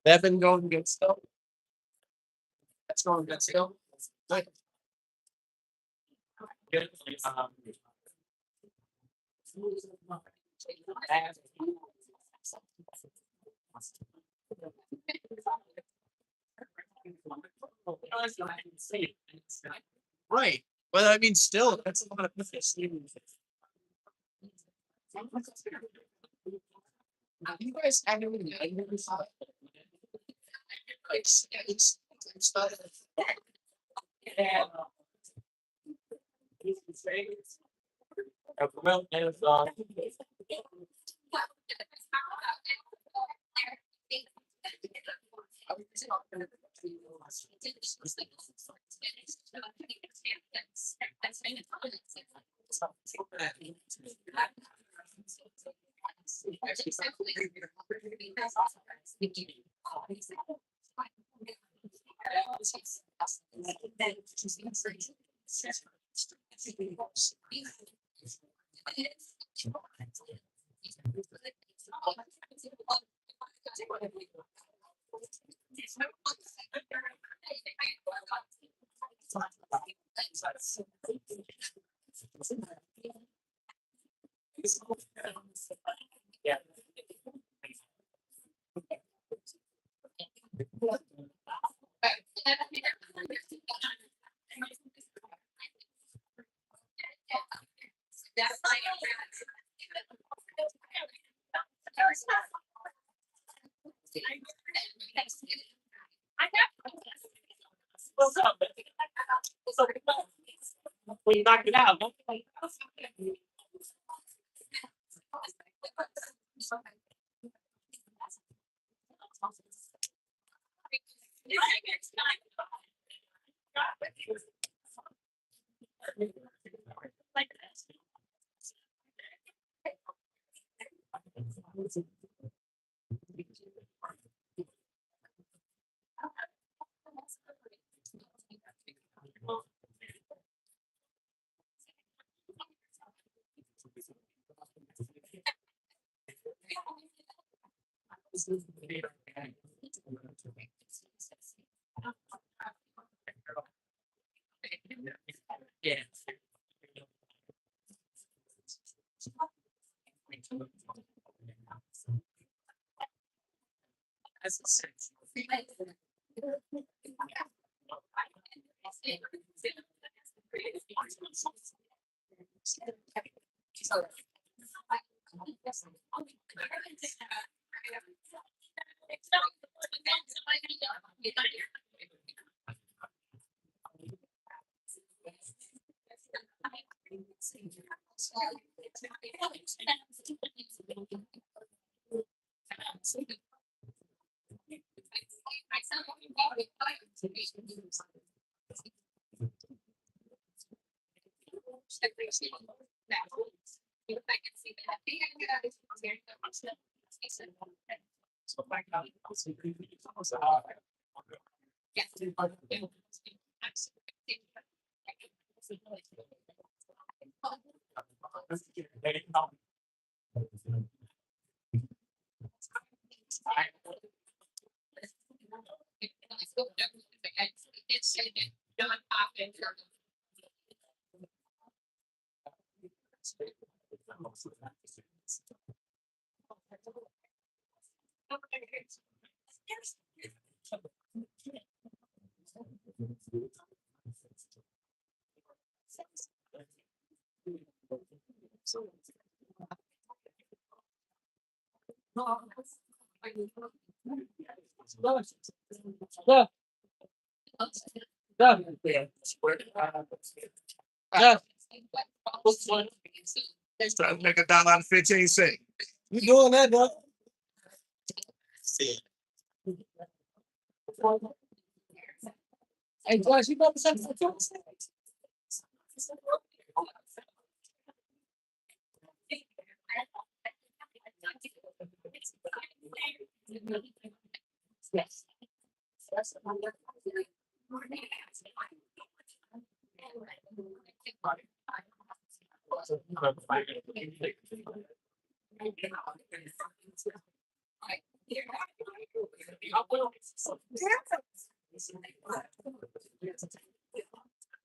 Evan going good still. That's going good still. Good. Good. Right. But I mean, still, that's a lot of business. You guys actually saw it. It's not. Well, and yeah. What's up? We knocked it out. Yeah. That's a sense. Trying to make $1 out of 15 cents. You doing that, dog? Hey, Josh, you got the sense of yes.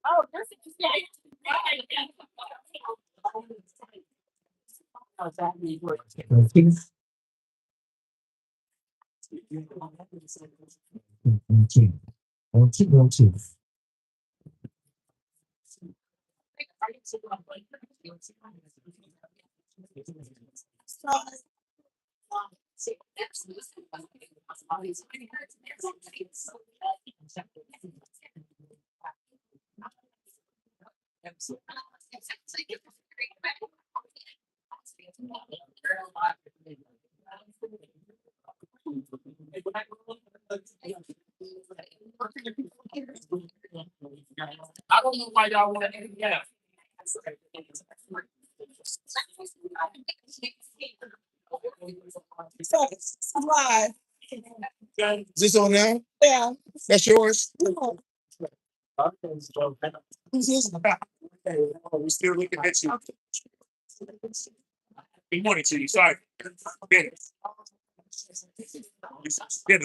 Oh, I don't know why y'all want to. Yeah. Live. Is this on now? Yeah. That's yours? Who's this? We still looking at you. Good morning to you. Sorry. Dennis.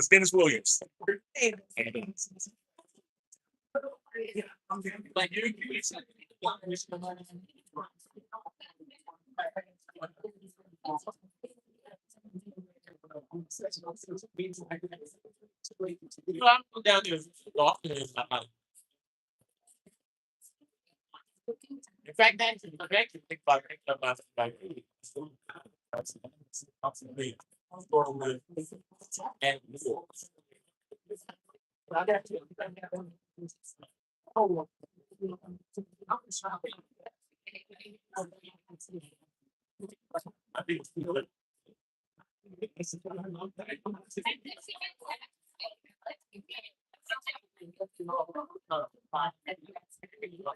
Dennis Williams. Like you. I'm down there often. In fact, that's the fact you think about it. And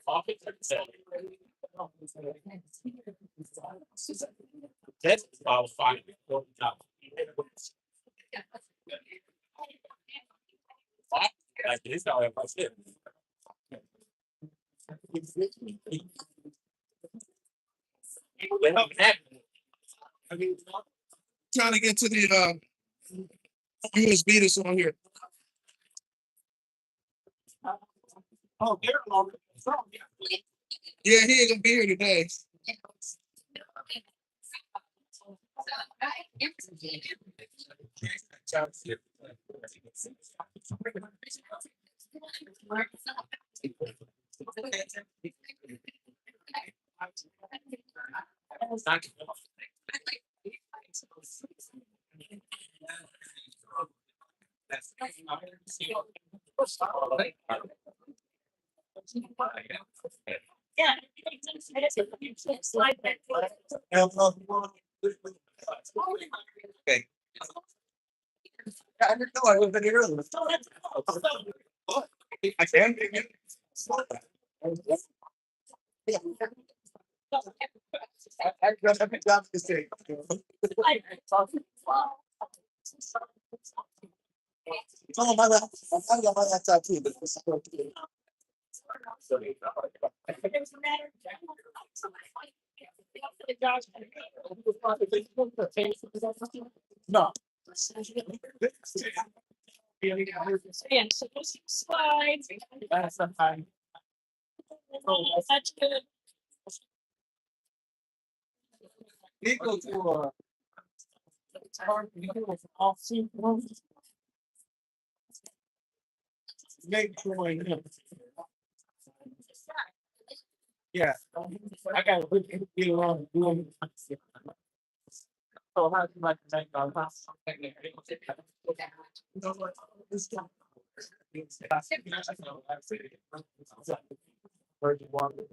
oh, I think that's all fine. Like this, how I said. I mean, trying to get to the USB that's on here. Oh, they're long. Yeah, he ain't gonna be here today. Yeah. Okay. I didn't know I was in here. I can. I got a big job to say. Oh, my lap. I got my laptop too, but it's no. And so slides. Sometimes. Oh, that's good. It goes to it's hard to do with all sequence. Make sure I know. Yeah, I got to get along doing. So how do you like to make our house? Virgin water.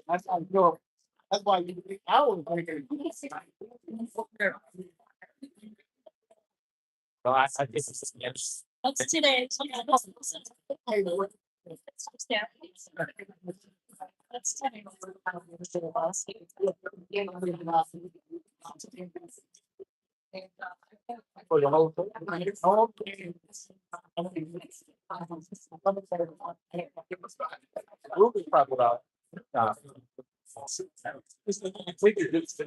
That's how you go. That's why you think I was thinking. Well, I guess it's yes. That's today. That's today. For the whole thing? Oh, we'll be probably about. We could do this.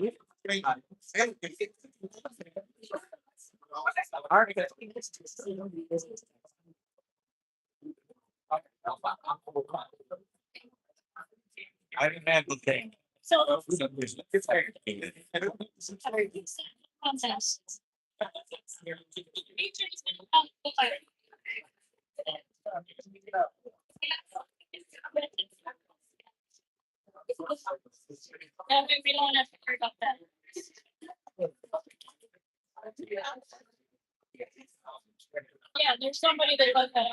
I didn't have the thing. So. And we don't have to worry about that. Yeah, there's somebody that does that.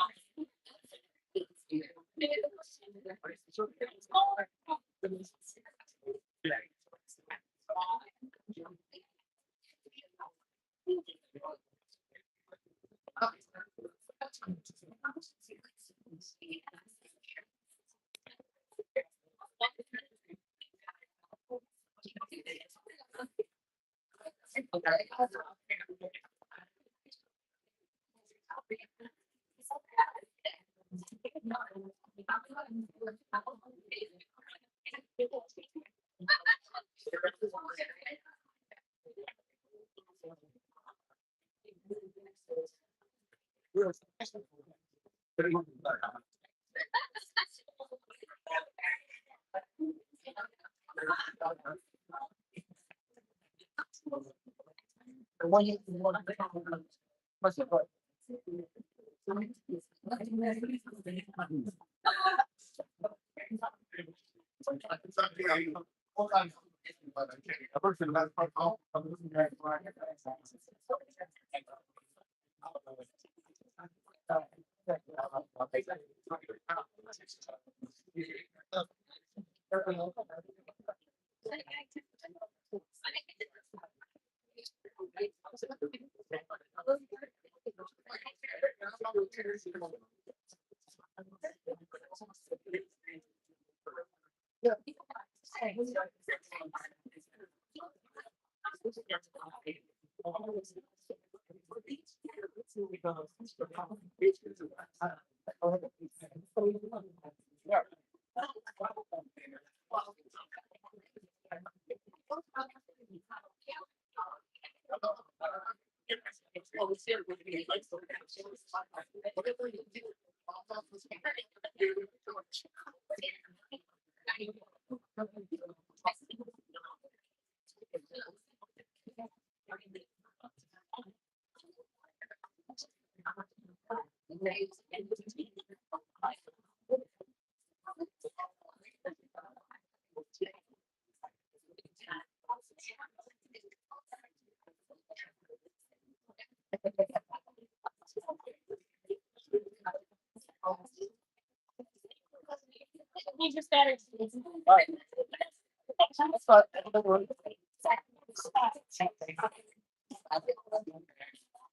He just started.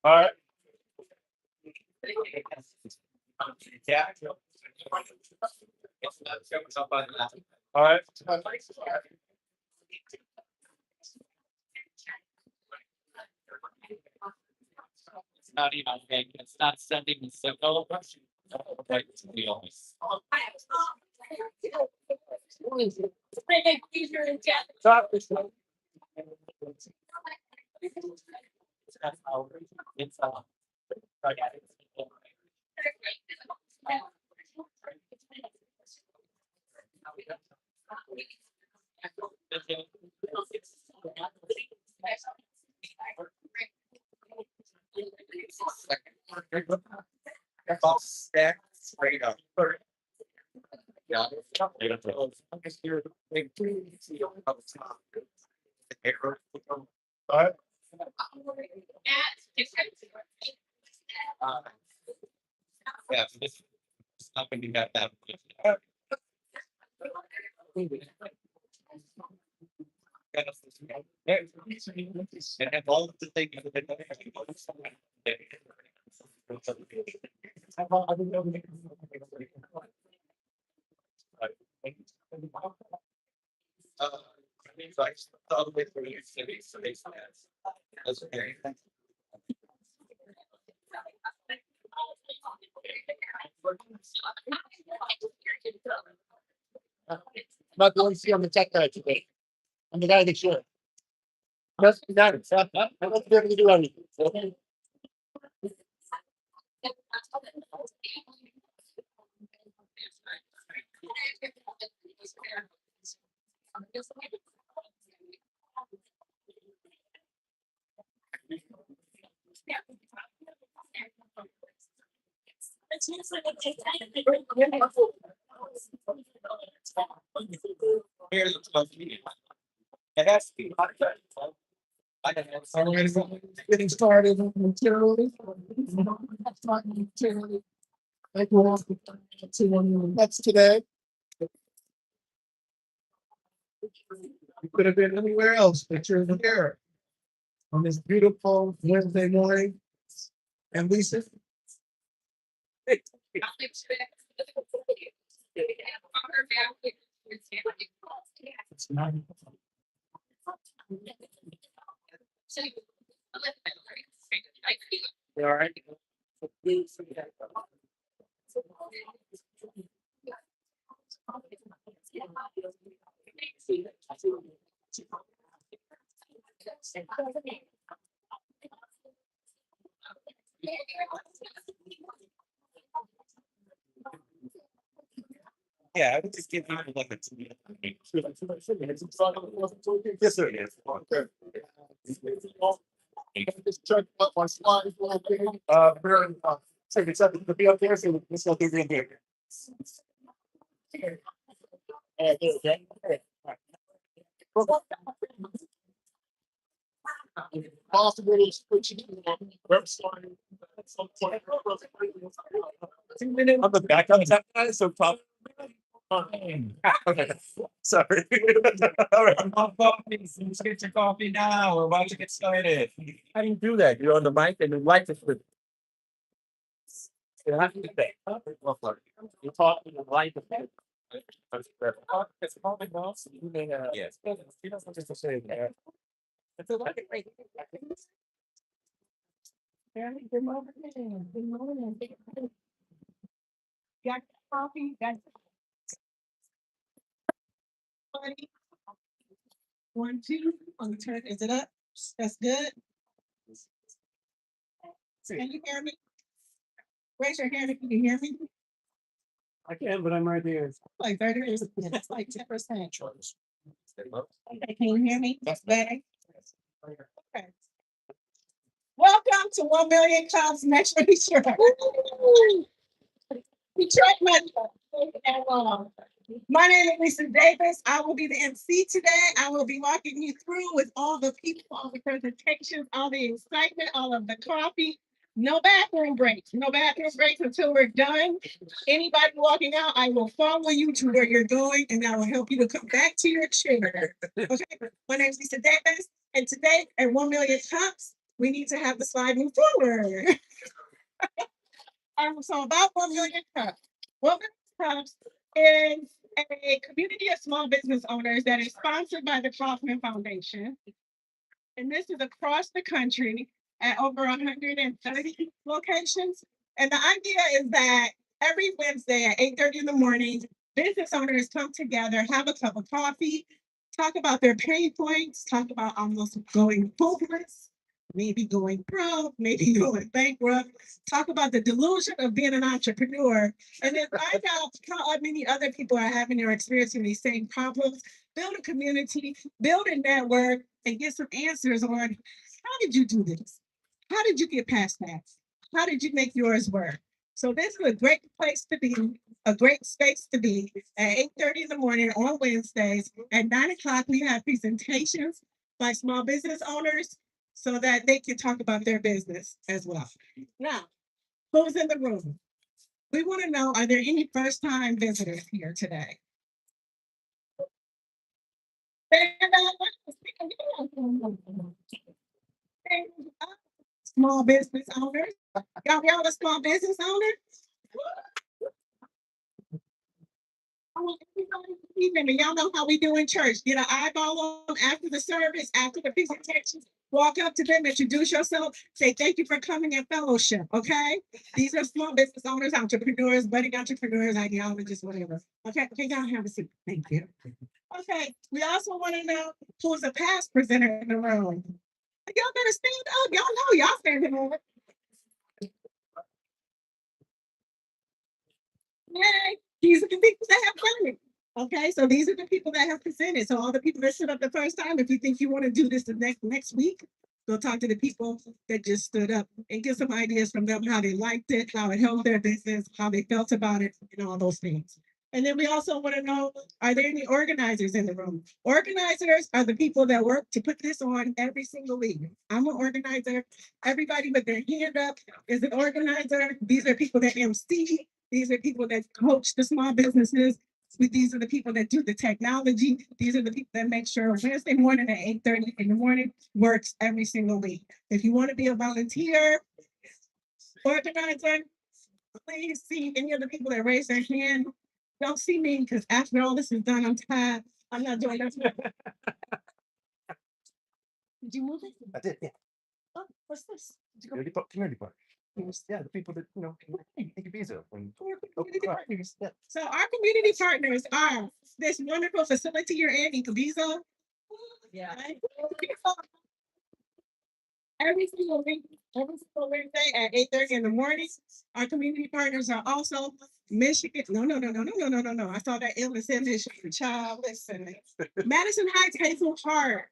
All right. Yeah. All right. It's not even, it's not sending the signal. Right to the office. Stop this. It's stack straight up. Yeah. Alright. Yeah, so this is not gonna be that bad. And all of the things so I all the way through your city, so they That's okay. Not the one you see on the tech guy today. I'm the guy that should. That's not it. I don't be able to do anything. Okay? Here's the tough meeting. It has to be. All right, getting started momentarily. Momentarily. Thank you all for coming to that's today. You could have been anywhere else, but you're here on this beautiful Wednesday morning. And Lisa. It's not. You all right? Yeah, I would just give people like a. Yes, sir. Just check what my slides will be. Very, take a second to be up there, so let's go through here. There you go. Possibilities for you website. On the back of that, so top. Okay, sorry. All right, let's get your coffee now. We're about to get started. How do you do that? You're on the mic and the light is with. You have to say. You're talking the light is with. It's probably not. Yes. He doesn't just say that. Good morning. Good morning. Got coffee? Got. One, two, on the turn, is it up? That's good. Can you hear me? Raise your hand if you can hear me. I can, but I'm right here. Like 30, that's like 10%. Okay, can you hear me? That's better. Okay. Welcome to 1 Million Cops Metro Detroit. DetroitMetro. My name is Lisa Davis. I will be the MC today. I will be walking you through with all the people, all the presentations, all the excitement, all of the coffee. No bathroom breaks. No bathroom breaks until we're done. Anybody walking out, I will follow you to where you're going, and I will help you to come back to your chair. Okay. My name is Lisa Davis, and today at 1 Million Cops, we need to have the slide move forward. So about 1 Million Cops. 1 Million Cops is a community of small business owners that is sponsored by the Kaufman Foundation. And this is across the country at over 130 locations. And the idea is that every Wednesday at 8:30 in the morning, business owners come together, have a cup of coffee, talk about their pain points, talk about almost going homeless, maybe going broke, maybe going bankrupt, talk about the delusion of being an entrepreneur, and then find out how many other people are having or experiencing these same problems, build a community, build a network, and get some answers on how did you do this? How did you get past that? How did you make yours work? So this is a great place to be, a great space to be at 8:30 in the morning on Wednesdays. At 9 o'clock, we have presentations by small business owners so that they can talk about their business as well. Now, who's in the room? We want to know, are there any first-time visitors here today? Small business owners. Y'all a small business owner? want everybody to see them, and y'all know how we do in church. Get an eyeball on them after the service, after the presentation. Walk up to them, introduce yourself, say thank you for coming in fellowship. Okay, these are small business owners, entrepreneurs, budding entrepreneurs, ideologists, whatever. Okay, y'all have a seat. Thank you. Okay, we also want to know who's a past presenter in the room. Y'all better stand up. Y'all know y'all standing up. Yay. These are the people that have done it. Okay, so these are the people that have presented. So all the people that stood up the first time, if you think you want to do this the next week, go talk to the people that just stood up and get some ideas from them, how they liked it, how it helped their business, how they felt about it, and all those things. And then we also want to know, are there any organizers in the room? Organizers are the people that work to put this on every single week. I'm an organizer. Everybody with their hand up is an organizer. These are people that MC. These are people that coach the small businesses. These are the people that do the technology. These are the people that make sure Wednesday morning at 8:30 in the morning works every single week. If you want to be a volunteer, organizer, please see any of the people that raise their hand. Don't see me because after all this is done, I'm tired. I'm not doing that. Did you move it? I did, yeah. Oh, what's this? Community partners. Yeah, the people that, Incubizo. Community partners. Yeah. So our community partners are this wonderful facility you're in, Incubizo. Yeah. Every single week, every single Wednesday at 8:30 in the morning. Our community partners are also Michigan. No. I saw that illness in Michigan. Child, listen. Madison Heights Hazel Park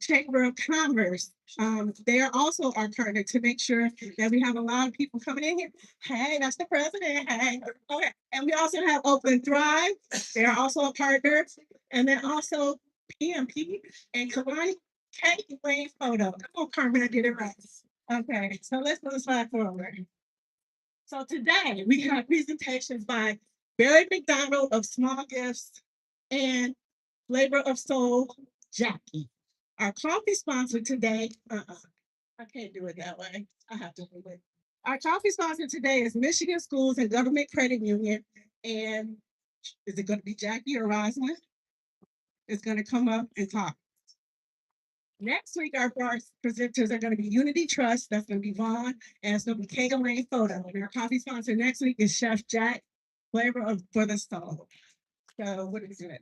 Chamber of Commerce. They are also our partner to make sure that we have a lot of people coming in here. Hey, that's the president. Hey, okay. And we also have Oakland Thrive. They are also a partner. And then also PMP and Kalani Kate Wayne photo. Come on, Carmen, I did it right. Okay, so let's move the slide forward. So today we have presentations by Barry McDonald of SmallGyfts and Flavor of Soul, Jackie. Our coffee sponsor today, I can't do it that way. I have to do it. Our coffee sponsor today is Michigan Schools and Government Credit Union. And is it going to be Jackie or Rosalind? It's going to come up and talk. Next week, our presenters are going to be Unity Trust. That's going to be Vaughn, and it's going to be Kate Lane Photo. And our coffee sponsor next week is Chef Jack, Flavor of for the Soul. So what is it?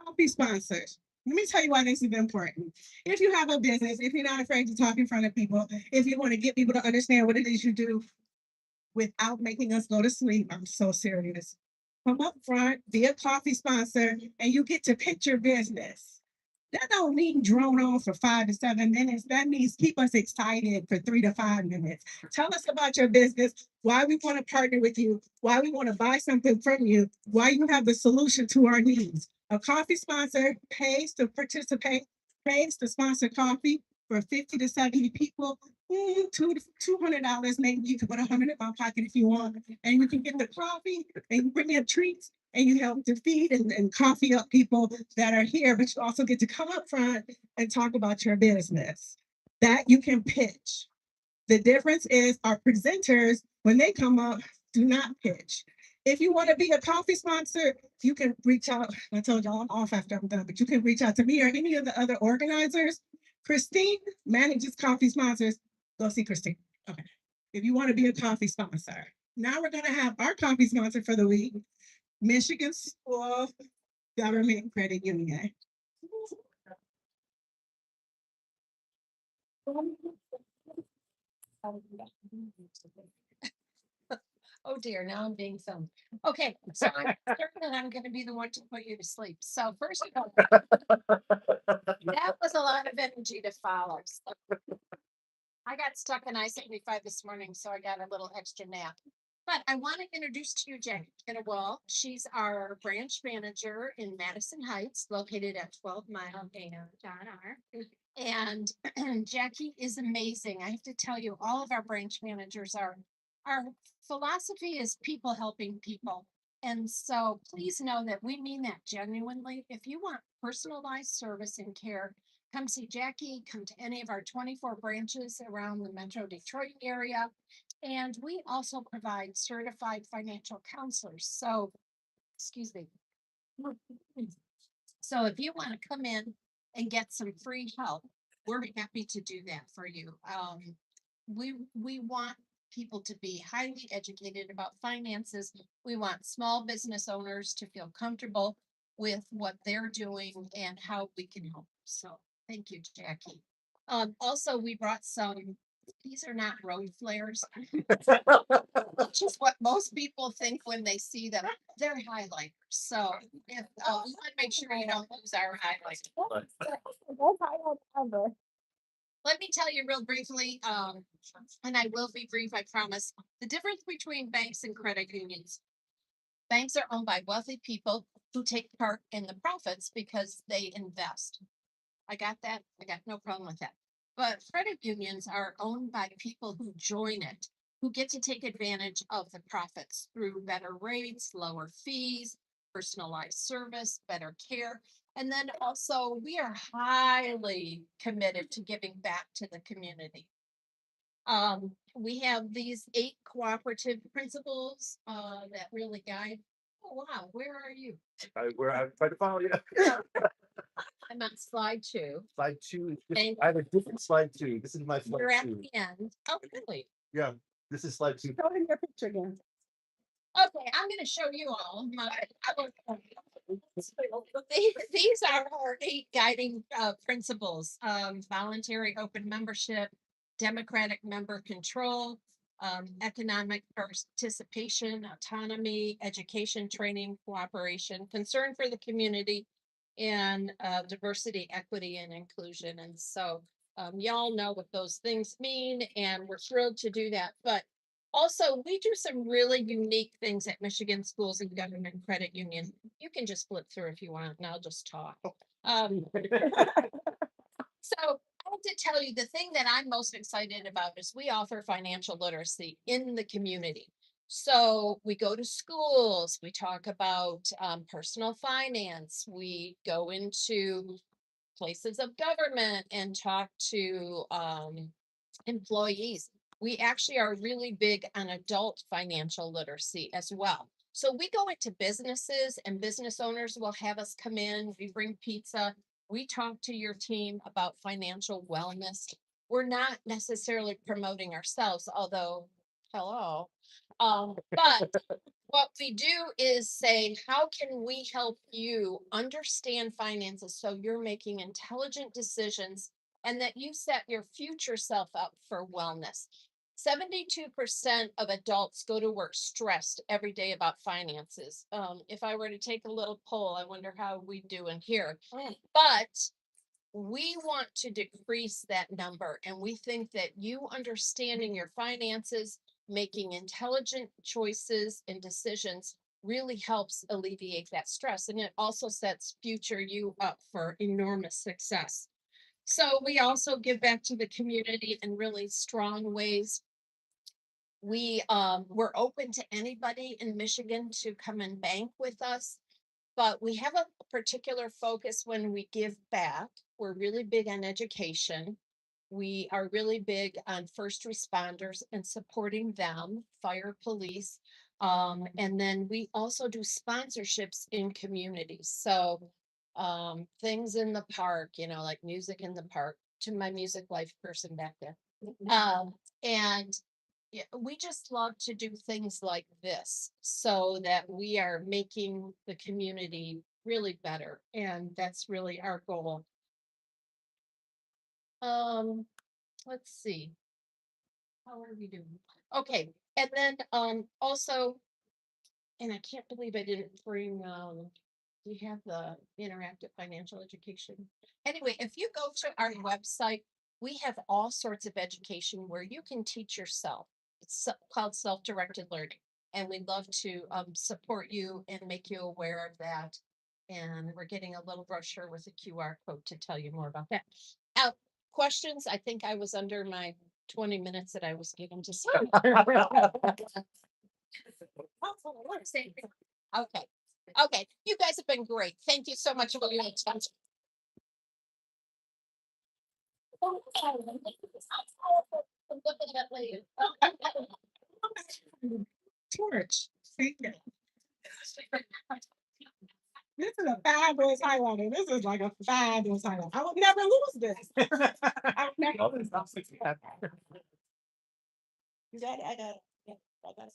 Coffee sponsors. Let me tell you why this is important. If you have a business, if you're not afraid to talk in front of people, if you want to get people to understand what it is you do without making us go to sleep, I'm so serious. Come up front, be a coffee sponsor, and you get to pitch your business. That don't mean drone on for 5 to 7 minutes. That means keep us excited for 3 to 5 minutes. Tell us about your business, why we want to partner with you, why we want to buy something from you, why you have the solution to our needs. A coffee sponsor pays to participate, pays to sponsor coffee for 50 to 70 people. $200, maybe you can put 100 in my pocket if you want, and you can get the coffee and you bring in treats and you help to feed and coffee up people that are here, but you also get to come up front and talk about your business that you can pitch. The difference is our presenters, when they come up, do not pitch. If you want to be a coffee sponsor, you can reach out. I told y'all I'm off after I'm done, but you can reach out to me or any of the other organizers. Christine manages coffee sponsors. Go see Christine. Okay. If you want to be a coffee sponsor. Now we're going to have our coffee sponsor for the week, Michigan School Government Credit Union. Oh dear, now I'm being filmed. Okay, so I'm certain that I'm gonna be the one to put you to sleep. So first of all, that was a lot of energy to follow. So I got stuck in I-75 this morning, so I got a little extra nap. But I want to introduce to you Jackie Kinnewell. She's our branch manager in Madison Heights, located at 12 Mile and John R. And Jackie is amazing. I have to tell you, all of our branch managers are. Our philosophy is people helping people. And so please know that we mean that genuinely. If you want personalized service and care, come see Jackie, come to any of our 24 branches around the Metro Detroit area. And we also provide certified financial counselors. So excuse me. So if you want to come in and get some free help, we're happy to do that for you. We want people to be highly educated about finances. We want small business owners to feel comfortable with what they're doing and how we can help. So thank you, Jackie. Also, we brought some, these are not road flares, which is what most people think when they see them. They're highlighters. So if, we want to make sure you don't lose our highlighters. Let me tell you real briefly, and I will be brief, I promise, the difference between banks and credit unions. Banks are owned by wealthy people who take part in the profits because they invest. I got that. I got no problem with that. But credit unions are owned by people who join it, who get to take advantage of the profits through better rates, lower fees, personalized service, better care. And then also, we are highly committed to giving back to the community. We have these 8 cooperative principles that really guide. Oh, wow, where are you? I'm trying to follow you. I'm on slide 2. Slide 2. And- I have a different slide 2. This is my slide You're at 2. the end. Oh, really? Yeah, this is slide 2. Show them your picture again. Okay, I'm gonna show you all my. These are our 8 guiding principles, voluntary open membership, democratic member control, economic participation, autonomy, education, training, cooperation, concern for the community, and diversity, equity, and inclusion. And so y'all know what those things mean, and we're thrilled to do that. But also, we do some really unique things at Michigan Schools and Government Credit Union. You can just flip through if you want, and I'll just talk. So I have to tell you, the thing that I'm most excited about is we offer financial literacy in the community. So we go to schools, we talk about personal finance, we go into places of government and talk to employees. We actually are really big on adult financial literacy as well. So we go into businesses and business owners will have us come in, we bring pizza, we talk to your team about financial wellness. We're not necessarily promoting ourselves, although, hello. But what we do is say, how can we help you understand finances so you're making intelligent decisions and that you set your future self up for wellness? 72% of adults go to work stressed every day about finances. If I were to take a little poll, I wonder how we do in here. But we want to decrease that number. And we think that you understanding your finances, making intelligent choices and decisions really helps alleviate that stress. And it also sets future you up for enormous success. So we also give back to the community in really strong ways. We're open to anybody in Michigan to come and bank with us, but we have a particular focus when we give back. We're really big on education. We are really big on first responders and supporting them, fire, police. And then we also do sponsorships in communities. So things in the park, like music in the park, to my music life person back there. And yeah, we just love to do things like this so that we are making the community really better. And that's really our goal. Let's see. How are we doing? Okay, and then also, and I can't believe I didn't bring we have the interactive financial education. Anyway, if you go to our website, we have all sorts of education where you can teach yourself. It's called self-directed learning. And we'd love to support you and make you aware of that. And we're getting a little brochure with a QR code to tell you more about that. Questions? I think I was under my 20 minutes that I was given to say. Okay. Okay. You guys have been great. Thank you so much for your attention. George, thank you. fabulous highlighter. This is like a fabulous highlighter. I would never lose this. I would never lose this. You got it? I got it. Yeah, I got it.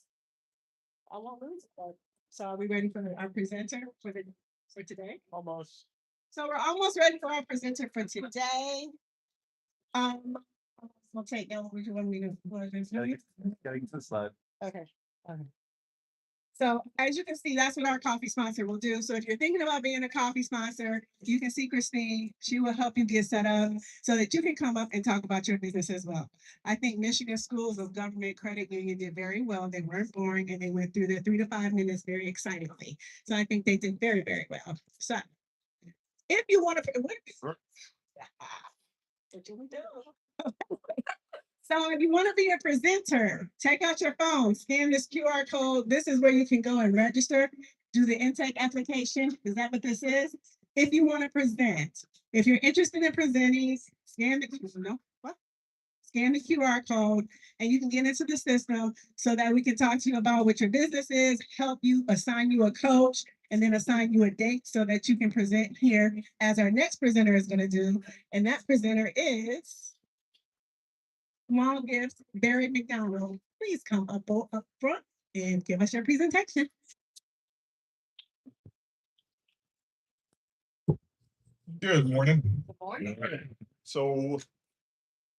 I won't lose it. So are we ready for our presenter for today? Almost. So we're almost ready for our presenter for today. We'll take that. Would you want me to? Gotta get to the slide. Okay. So as you can see, that's what our coffee sponsor will do. So if you're thinking about being a coffee sponsor, you can see Christine. She will help you get set up so that you can come up and talk about your business as well. I think Michigan Schools of Government Credit Union did very well. They weren't boring and they went through their 3 to 5 minutes very excitedly. So I think they did very, very well. So if you want to, what do we do? So if you want to be a presenter, take out your phone, scan this QR code. This is where you can go and register, do the intake application. Is that what this is? If you want to present, if you're interested in presenting, scan the QR code and you can get into the system so that we can talk to you about what your business is, help you, assign you a coach, and then assign you a date so that you can present here as our next presenter is going to do. And that presenter is SmallGyfts, Barry McDonald. Please come up front and give us your presentation. Good morning. Good morning. So,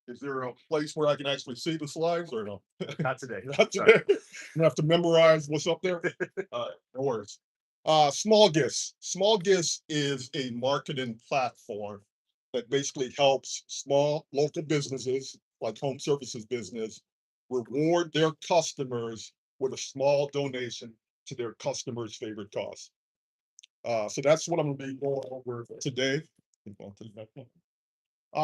is there a place where I can actually see the slides or no? Not today. Not today. You have to memorize what's up there. No worries. SmallGyfts. SmallGyfts is a marketing platform that basically helps small local businesses like home services business reward their customers with a small donation to their customers' favorite cause. So that's what I'm going to be going over today.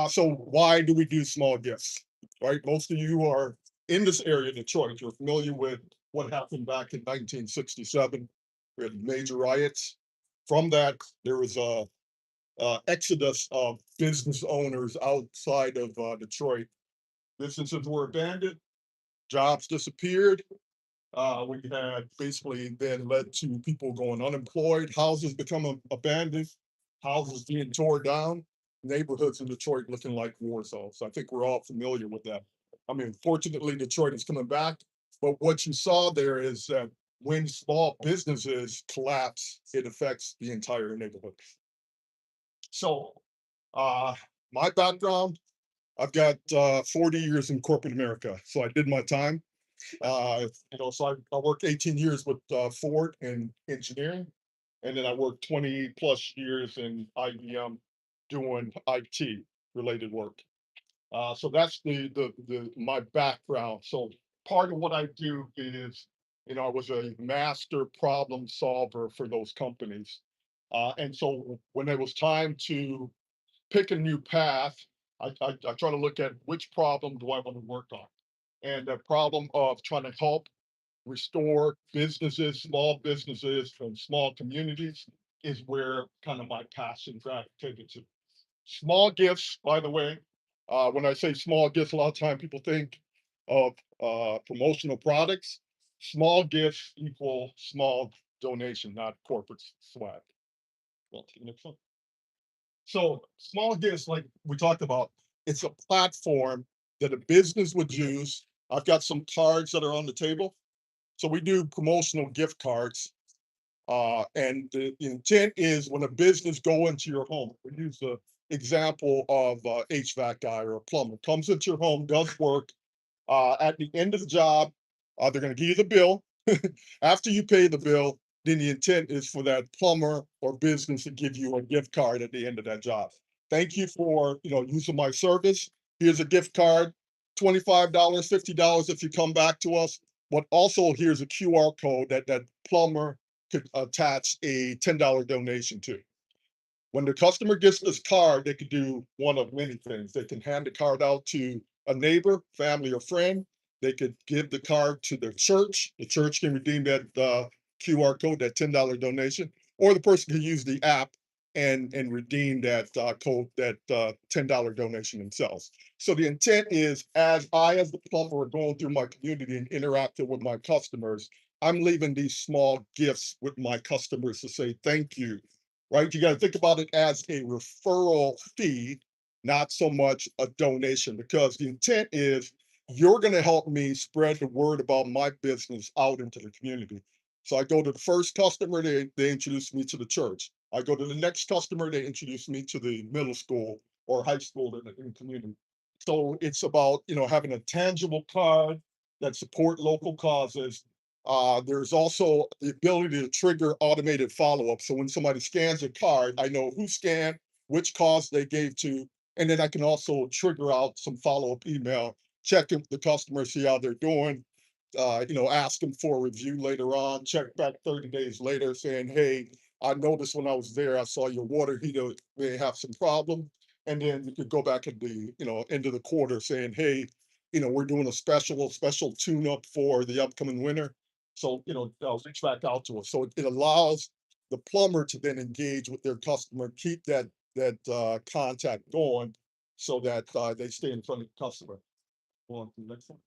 So why do we do SmallGyfts? Right, most of you are in this area, Detroit. You're familiar with what happened back in 1967. We had major riots. From that, there was a exodus of business owners outside of Detroit. Businesses were abandoned, jobs disappeared. We had basically then led to people going unemployed, houses becoming abandoned, houses being torn down, neighborhoods in Detroit looking like war zones. So I think we're all familiar with that. I mean, fortunately, Detroit is coming back. But what you saw there is that when small businesses collapse, it affects the entire neighborhood. So my background, I've got 40 years in corporate America. So I did my time. So I worked 18 years with Ford in engineering, and then I worked 20 plus years in IBM doing IT related work. So that's my background. So part of what I do is, I was a master problem solver for those companies. And so when it was time to pick a new path, I try to look at which problem do I want to work on. And the problem of trying to help restore businesses, small businesses from small communities is where kind of my passion gravitated to. SmallGyfts, by the way, when I say SmallGyfts, a lot of time people think of promotional products. SmallGyfts equal small donation, not corporate swag. Well, to the next one. So SmallGyfts, like we talked about, it's a platform that a business would use. I've got some cards that are on the table. So we do promotional gift cards. And the intent is when a business go into your home, we use the example of HVAC guy or a plumber, comes into your home, does work. At the end of the job, they're going to give you the bill. After you pay the bill, then the intent is for that plumber or business to give you a gift card at the end of that job. Thank you for using my service. Here's a gift card, $25, $50 if you come back to us. But also here's a QR code that plumber could attach a $10 donation to. When the customer gets this card, they could do one of many things. They can hand the card out to a neighbor, family, or friend. They could give the card to their church. The church can redeem that QR code, that $10 donation, or the person can use the app and redeem that code, that $10 donation themselves. So the intent is, as the plumber, are going through my community and interacting with my customers, I'm leaving these small gifts with my customers to say thank you right? You got to think about it as a referral fee, not so much a donation, because the intent is you're going to help me spread the word about my business out into the community. So I go to the first customer, they introduce me to the church. I go to the next customer, they introduce me to the middle school or high school in the community. So it's about, having a tangible card that support local causes. There's also the ability to trigger automated follow-up. So when somebody scans a card, I know who scanned, which cause they gave to, and then I can also trigger out some follow-up email, check in with the customer, see how they're doing, ask them for a review later on, check back 30 days later saying, hey, I noticed when I was there, I saw your water heater may have some problem. And then you could go back at the, end of the quarter saying, hey, we're doing a special tune-up for the upcoming winter. So, they'll reach back out to us. So it allows the plumber to then engage with their customer, keep that contact going so that they stay in front of the customer. On to the next one.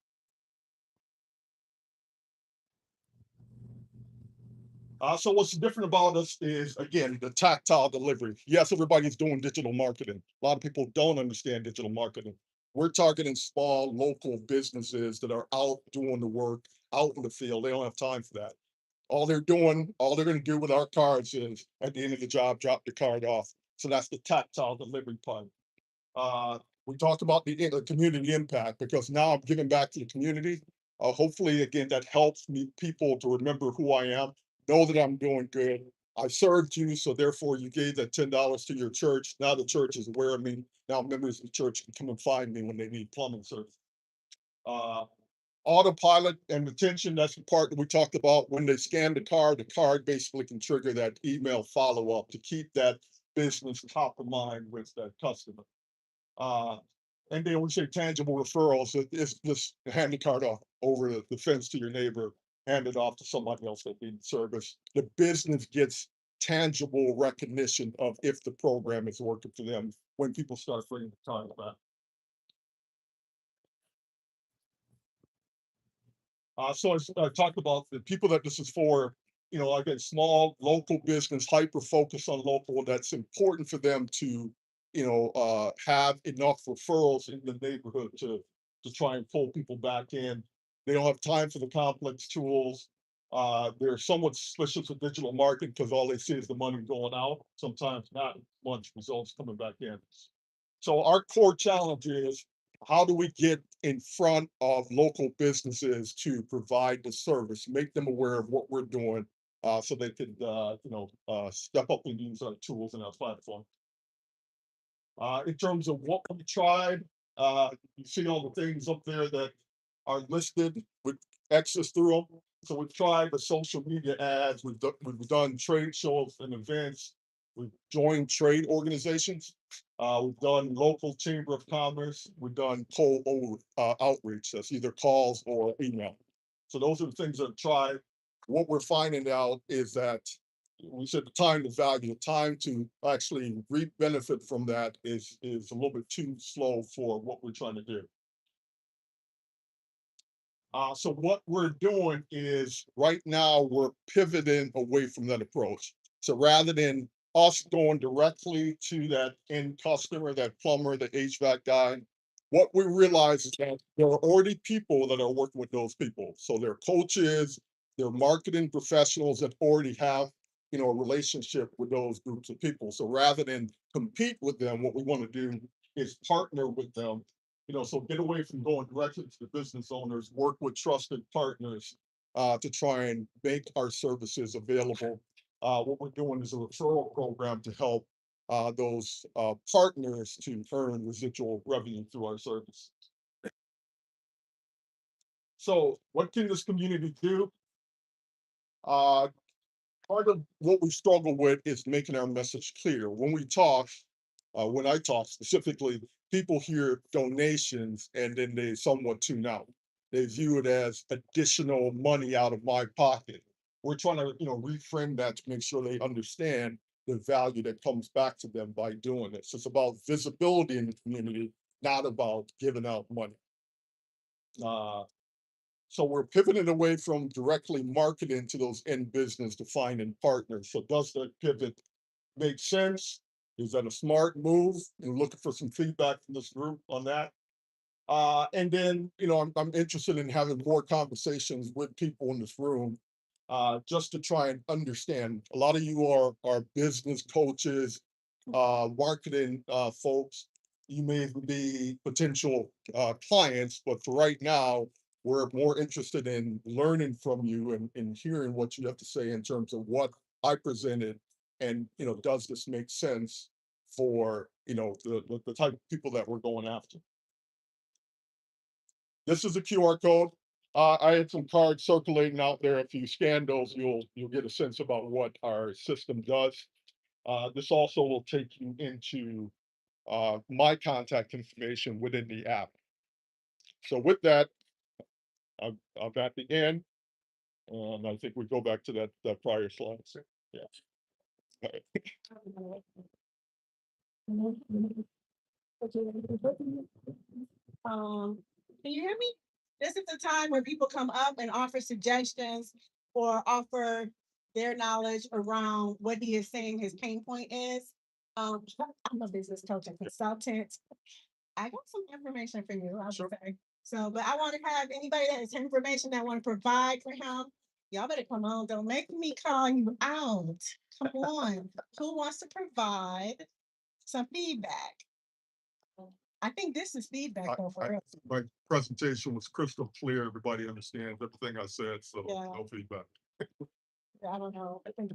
So what's different about us is, again, the tactile delivery. Yes, everybody's doing digital marketing. A lot of people don't understand digital marketing. We're targeting small local businesses that are out doing the work, out in the field. They don't have time for that. All they're going to do with our cards is at the end of the job, drop the card off. So that's the tactile delivery part. We talked about the community impact, because now I'm giving back to the community. Hopefully, again, that helps me people to remember who I am, know that I'm doing good. I served you, so therefore you gave that $10 to your church. Now the church is aware of me. Now members of the church can come and find me when they need plumbing service. Uh, Autopilot and retention, that's the part that we talked about. When they scan the card basically can trigger that email follow-up to keep that business top of mind with that customer. And then we say tangible referrals. It's just hand the card off over the fence to your neighbor, hand it off to somebody else that needs service. The business gets tangible recognition of if the program is working for them when people start bringing the cards back. So I talked about the people that this is for, again, small local business, hyper focus on local. That's important for them to, have enough referrals in the neighborhood to try and pull people back in. They don't have time for the complex tools. They're somewhat suspicious of digital marketing because all they see is the money going out, sometimes not much results coming back in. So our core challenge is, how do we get in front of local businesses to provide the service, make them aware of what we're doing, so they could, step up and use our tools and our platform. In terms of what we tried, you see all the things up there that are listed with X's through them. So we've tried the social media ads, we've done trade shows and events, we've joined trade organizations, we've done local chamber of commerce, we've done cold outreach, that's either calls or email. So those are the things that I've tried. What we're finding out is that we said the time to value, the time to actually reap benefit from that is a little bit too slow for what we're trying to do. So what we're doing is right now we're pivoting away from that approach. So rather than us going directly to that end customer, that plumber, the HVAC guy, what we realize is that there are already people that are working with those people. So they're coaches, they're marketing professionals that already have, a relationship with those groups of people. So rather than compete with them, what we want to do is partner with them. So get away from going directly to the business owners, work with trusted partners to try and make our services available. What we're doing is a referral program to help those partners to earn residual revenue through our service. So what can this community do? Part of what we struggle with is making our message clear. When I talk specifically, people hear donations and then they somewhat tune out. They view it as additional money out of my pocket. We're trying to, reframe that to make sure they understand the value that comes back to them by doing this. It's about visibility in the community, not about giving out money. So we're pivoting away from directly marketing to those end business to finding partners. So does that pivot make sense? Is that a smart move? And looking for some feedback from this group on that. And then, I'm interested in having more conversations with people in this room, just to try and understand. A lot of you are business coaches, marketing folks. You may be potential clients, but for right now, we're more interested in learning from you and hearing what you have to say in terms of what I presented. And, does this make sense for, the type of people that we're going after? This is a QR code. I had some cards circulating out there. If you scan those, you'll get a sense about what our system does. This also will take you into my contact information within the app. So with that, I'm at the end, and I think we go back to that prior slide. Yeah. Can you hear me? This is the time where people come up and offer suggestions or offer their knowledge around what he is saying his pain point is. I'm a business coach and consultant. I got some information for you, I would say. So, but I want to have anybody that has information that want to provide for him. Y'all better come on. Don't make me call you out. Come on. Who wants to provide some feedback? I think this is feedback though for real. My presentation was crystal clear. Everybody understands everything I said, so Yeah. no feedback. I don't know. I think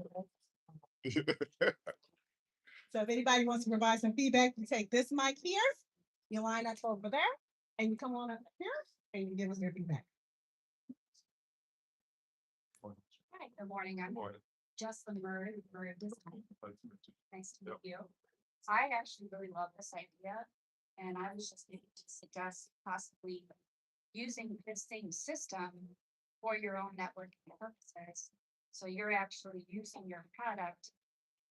so if anybody wants to provide some feedback, you take this mic here, you line up over there, and you come on up here and you give us your feedback. Hi, good morning. I'm Jocelyn Murray with Murray Design. Nice to meet you. I actually really love this idea, and I was just going to suggest possibly using this same system for your own networking purposes. So you're actually using your product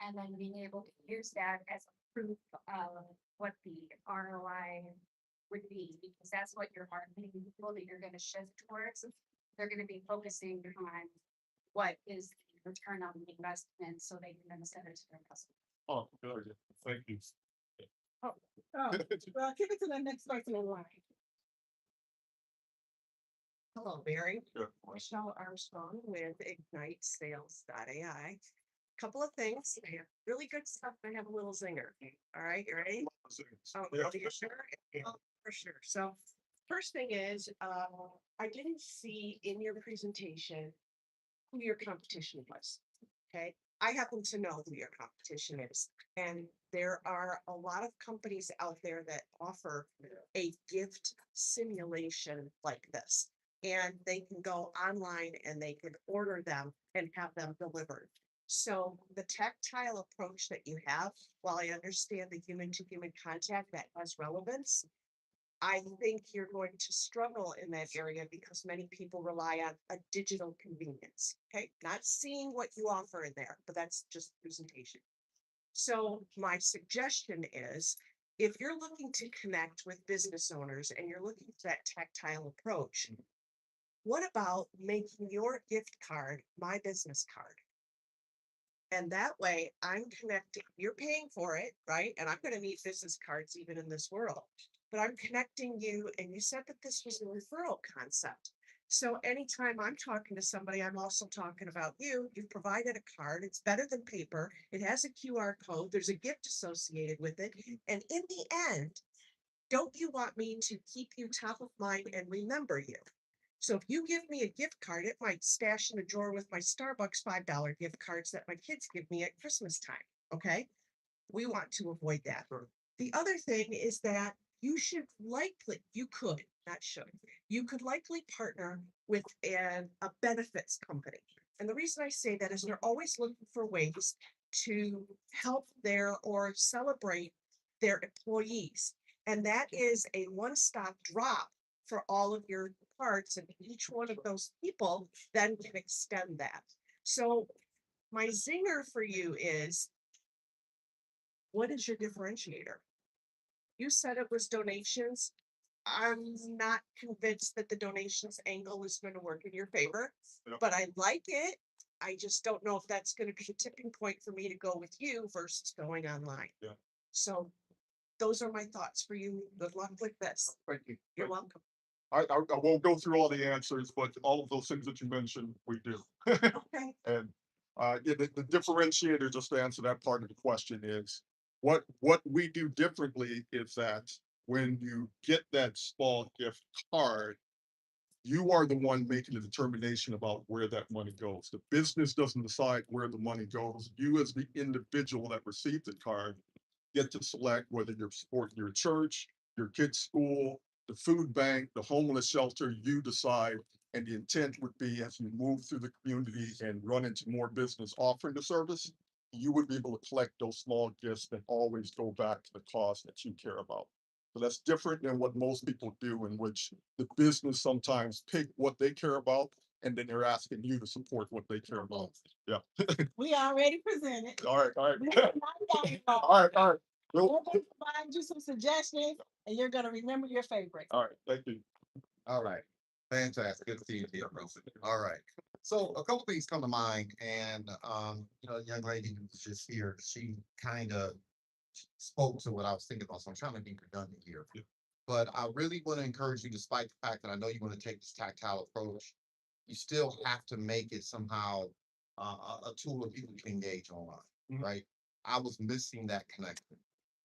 and then being able to use that as a proof of what the ROI would be, because that's what your marketing people that you're going to shift towards. They're going to be focusing on what is the return on the investment, so they can then send it to their customers. Oh, good idea. Thank you. Oh, well, give it to the next person in line. Hello, Barry. Sure. Michelle Armstrong with IgniteSales.ai. Couple of things. I have really good stuff. I have a little zinger. All right, you ready? Oh, Yeah. you sure? Oh, for sure. So first thing is, I didn't see in your presentation who your competition was. Okay. I happen to know who your competition is. And there are a lot of companies out there that offer a gift simulation like this. And they can go online and they can order them and have them delivered. So the tactile approach that you have, while I understand the human to human contact that has relevance, I think you're going to struggle in that area because many people rely on a digital convenience. Okay, not seeing what you offer in there, but that's just presentation. So my suggestion is, if you're looking to connect with business owners and you're looking for that tactile approach, what about making your gift card my business card? And that way I'm connecting, you're paying for it, right? And I'm going to need business cards even in this world, but I'm connecting you. And you said that this was a referral concept. So anytime I'm talking to somebody, I'm also talking about you. You've provided a card. It's better than paper. It has a QR code. There's a gift associated with it. And in the end, don't you want me to keep you top of mind and remember you? So if you give me a gift card, it might stash in a drawer with my Starbucks $5 gift cards that my kids give me at Christmas time. Okay. We want to avoid that. The other thing is that you could, not should, you could likely partner with a benefits company. And the reason I say that is they're always looking for ways to help or celebrate their employees. And that is a one-stop drop for all of your cards, and each one of those people then can extend that. So my zinger for you is, what is your differentiator? You said it was donations. I'm not convinced that the donations angle is going to work in your favor, Yep. but I like it. I just don't know if that's gonna be a tipping point for me to go with you versus going online. Yeah. So those are my thoughts for you. Good luck with this. Thank you. You're welcome. I won't go through all the answers, but all of those things that you mentioned, we do. Okay. And yeah, the differentiator, just to answer that part of the question, is what we do differently is that when you get that small gift card, you are the one making the determination about where that money goes. The business doesn't decide where the money goes. You, as the individual that received the card, get to select whether you're supporting your church, your kid's school, the food bank, the homeless shelter. You decide. And the intent would be, as you move through the community and run into more business offering the service, you would be able to collect those small gifts that always go back to the cause that you care about. So that's different than what most people do, in which the business sometimes pick what they care about, and then they're asking you to support what they care about. Yeah. We already presented. All right, all We right. have not done it all. All right, all right. We're Well, gonna provide you some suggestions and you're gonna remember your favorite. all right, thank you. All right, fantastic. Good to see you here, Rosie. All right. So a couple things come to mind, and the young lady who was just here, she kind of spoke to what I was thinking about. So I'm trying to be redundant here. Yeah. But I really want to encourage you, despite the fact that I know you want to take this tactile approach, you still have to make it somehow a tool that people can engage online, Mhm. right? I was missing that connection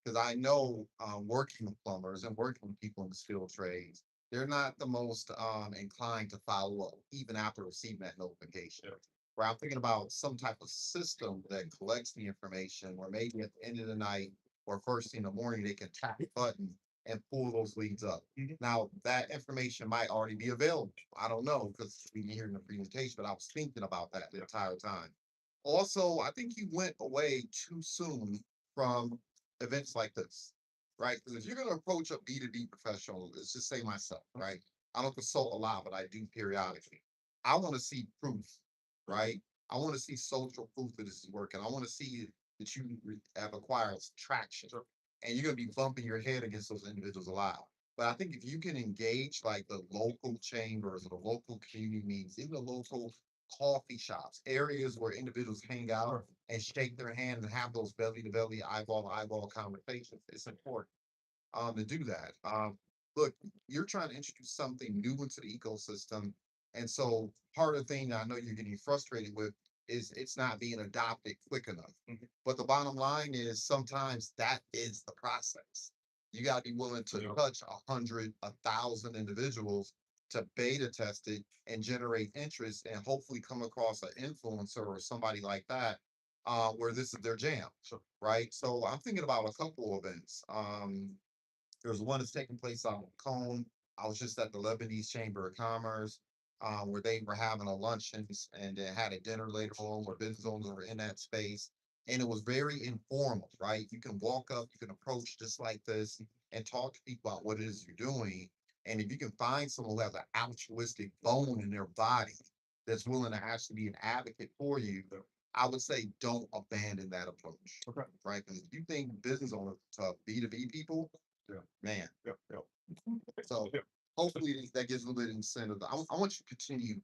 because I know working with plumbers and working with people in the skilled trades, they're not the most inclined to follow up even after receiving that notification. Yeah. Where I'm thinking about some type of system that collects the information, where maybe at the end of the night or first thing in the morning, they can tap a button and pull those leads up. Mhm. Now, that information might already be available. I don't know because we didn't hear in the presentation, but I was thinking about that the entire time. Also, I think you went away too soon from events like this, right? Because if you're going to approach a B2B professional, let's just say myself, right? I don't consult a lot, but I do periodically. I want to see proof, right? I want to see social proof that this is working. I want to see that you have acquired traction, and you're going to be bumping your head against those individuals a lot. But I think if you can engage like the local chambers or the local community meetings, even the local coffee shops, areas where individuals hang out and shake their hand and have those belly to belly, eyeball to eyeball conversations, it's important to do that. Look, you're trying to introduce something new into the ecosystem. And so part of the thing that I know you're getting frustrated with is it's not being adopted quick enough. Mhm. But the bottom line is sometimes that is the process. You got to be willing to Yeah. touch 100, 1,000 individuals to beta test it and generate interest and hopefully come across an influencer or somebody like that where this is their jam. Sure. Right. So I'm thinking about a couple events. There's one that's taking place out in Cone. I was just at the Lebanese Chamber of Commerce, where they were having a luncheon and they had a dinner later on where business owners were in that space. And it was very informal, right? You can walk up, you can approach just like this and talk to people about what it is you're doing. And if you can find someone who has an altruistic bone in their body that's willing to actually be an advocate for you, I would say don't abandon that approach. Okay. Right? Because if you think business owners to B2B people, Yeah. man. Yep, yep. So Yeah. hopefully that gives a little bit of incentive. I want you to continue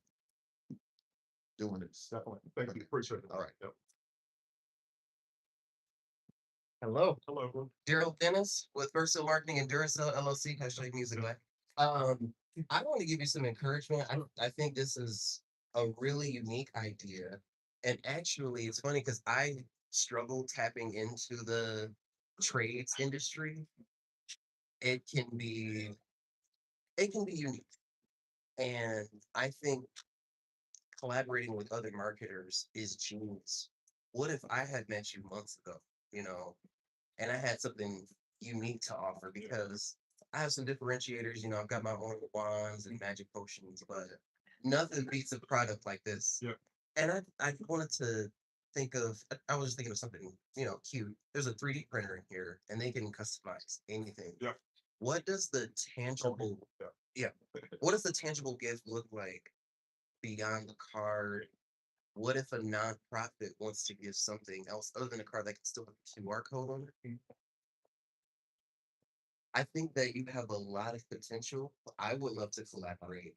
doing this. Definitely. Thank you. Appreciate it. All right. Yep. Hello. Hello, everyone. Daryl Dennis with Versatile Marketing and Duracell LLC. Can I show you music back? I want to give you some encouragement. I think this is a really unique idea. And actually, it's funny because I struggle tapping into the trades industry. It can be unique. And I think collaborating with other marketers is genius. What if I had met you months ago, you know, and I had something unique to offer because I have some differentiators. I've got my own wands and magic potions, but nothing beats a product like this. Yeah. And I wanted to think of, I was just thinking of something, cute. There's a 3D printer in here and they can customize anything. Yeah. What does the tangible, Yeah. what does the tangible gift look like beyond the card? What if a nonprofit wants to give something else other than a card that can still have a QR code on it? I think that you have a lot of potential. I would love to collaborate.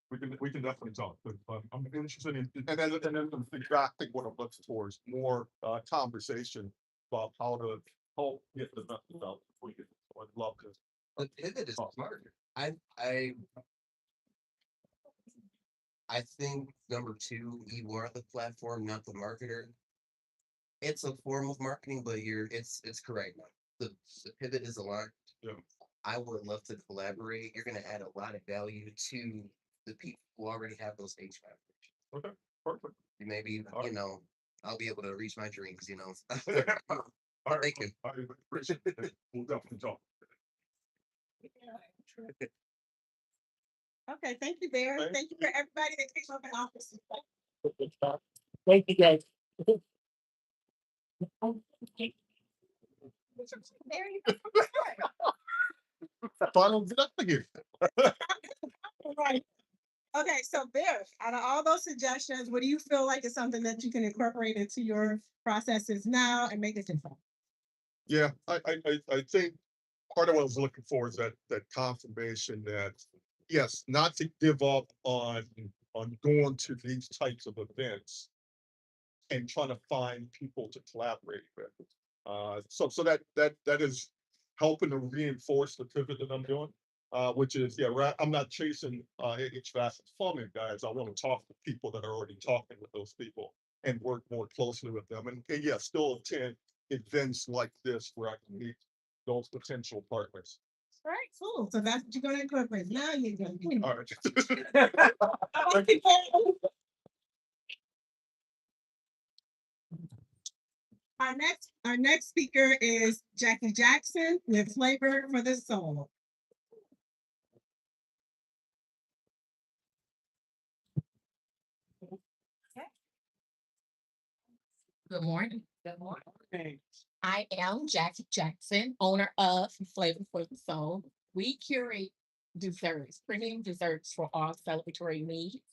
we can definitely talk, but I'm interested in, and then the feedback, I think what I'm looking for is more, conversation about how to help get the message out. We can, so I'd love to. The pivot is talk. smart. I I think number two, you are the platform, not the marketer. It's a form of marketing, but it's correct. The pivot is aligned. Yeah. I would love to collaborate. You're gonna add a lot of value to the people who already have those HVAC. Okay, perfect. Maybe, All right. I'll be able to reach my dreams. All right, Thank you. I appreciate it. We'll definitely talk. Okay, thank you, Bear. Thank Thank you for everybody that came up in office. Thank you, guys. There you go. Final get up again. Right. Okay, so Bear, out of all those suggestions, what do you feel like is something that you can incorporate into your processes now and make a difference? Yeah, I think part of what I was looking for is that confirmation that, yes, not to give up on going to these types of events and trying to find people to collaborate with. So that is helping to reinforce the pivot that I'm doing. Which is, yeah, right. I'm not chasing HVAC and plumbing guys. I want to talk to people that are already talking with those people and work more closely with them. And yeah, still attend events like this where I can meet those potential partners. All right, cool. So that's what you're gonna incorporate. Now you're gonna. All right. Thank you, Bear. Our next speaker is Jackie Jackson with Flavor for the Soul. Good morning. Good morning. I am Jackie Jackson, owner of Flavor for the Soul. We curate desserts, premium desserts for all celebratory needs,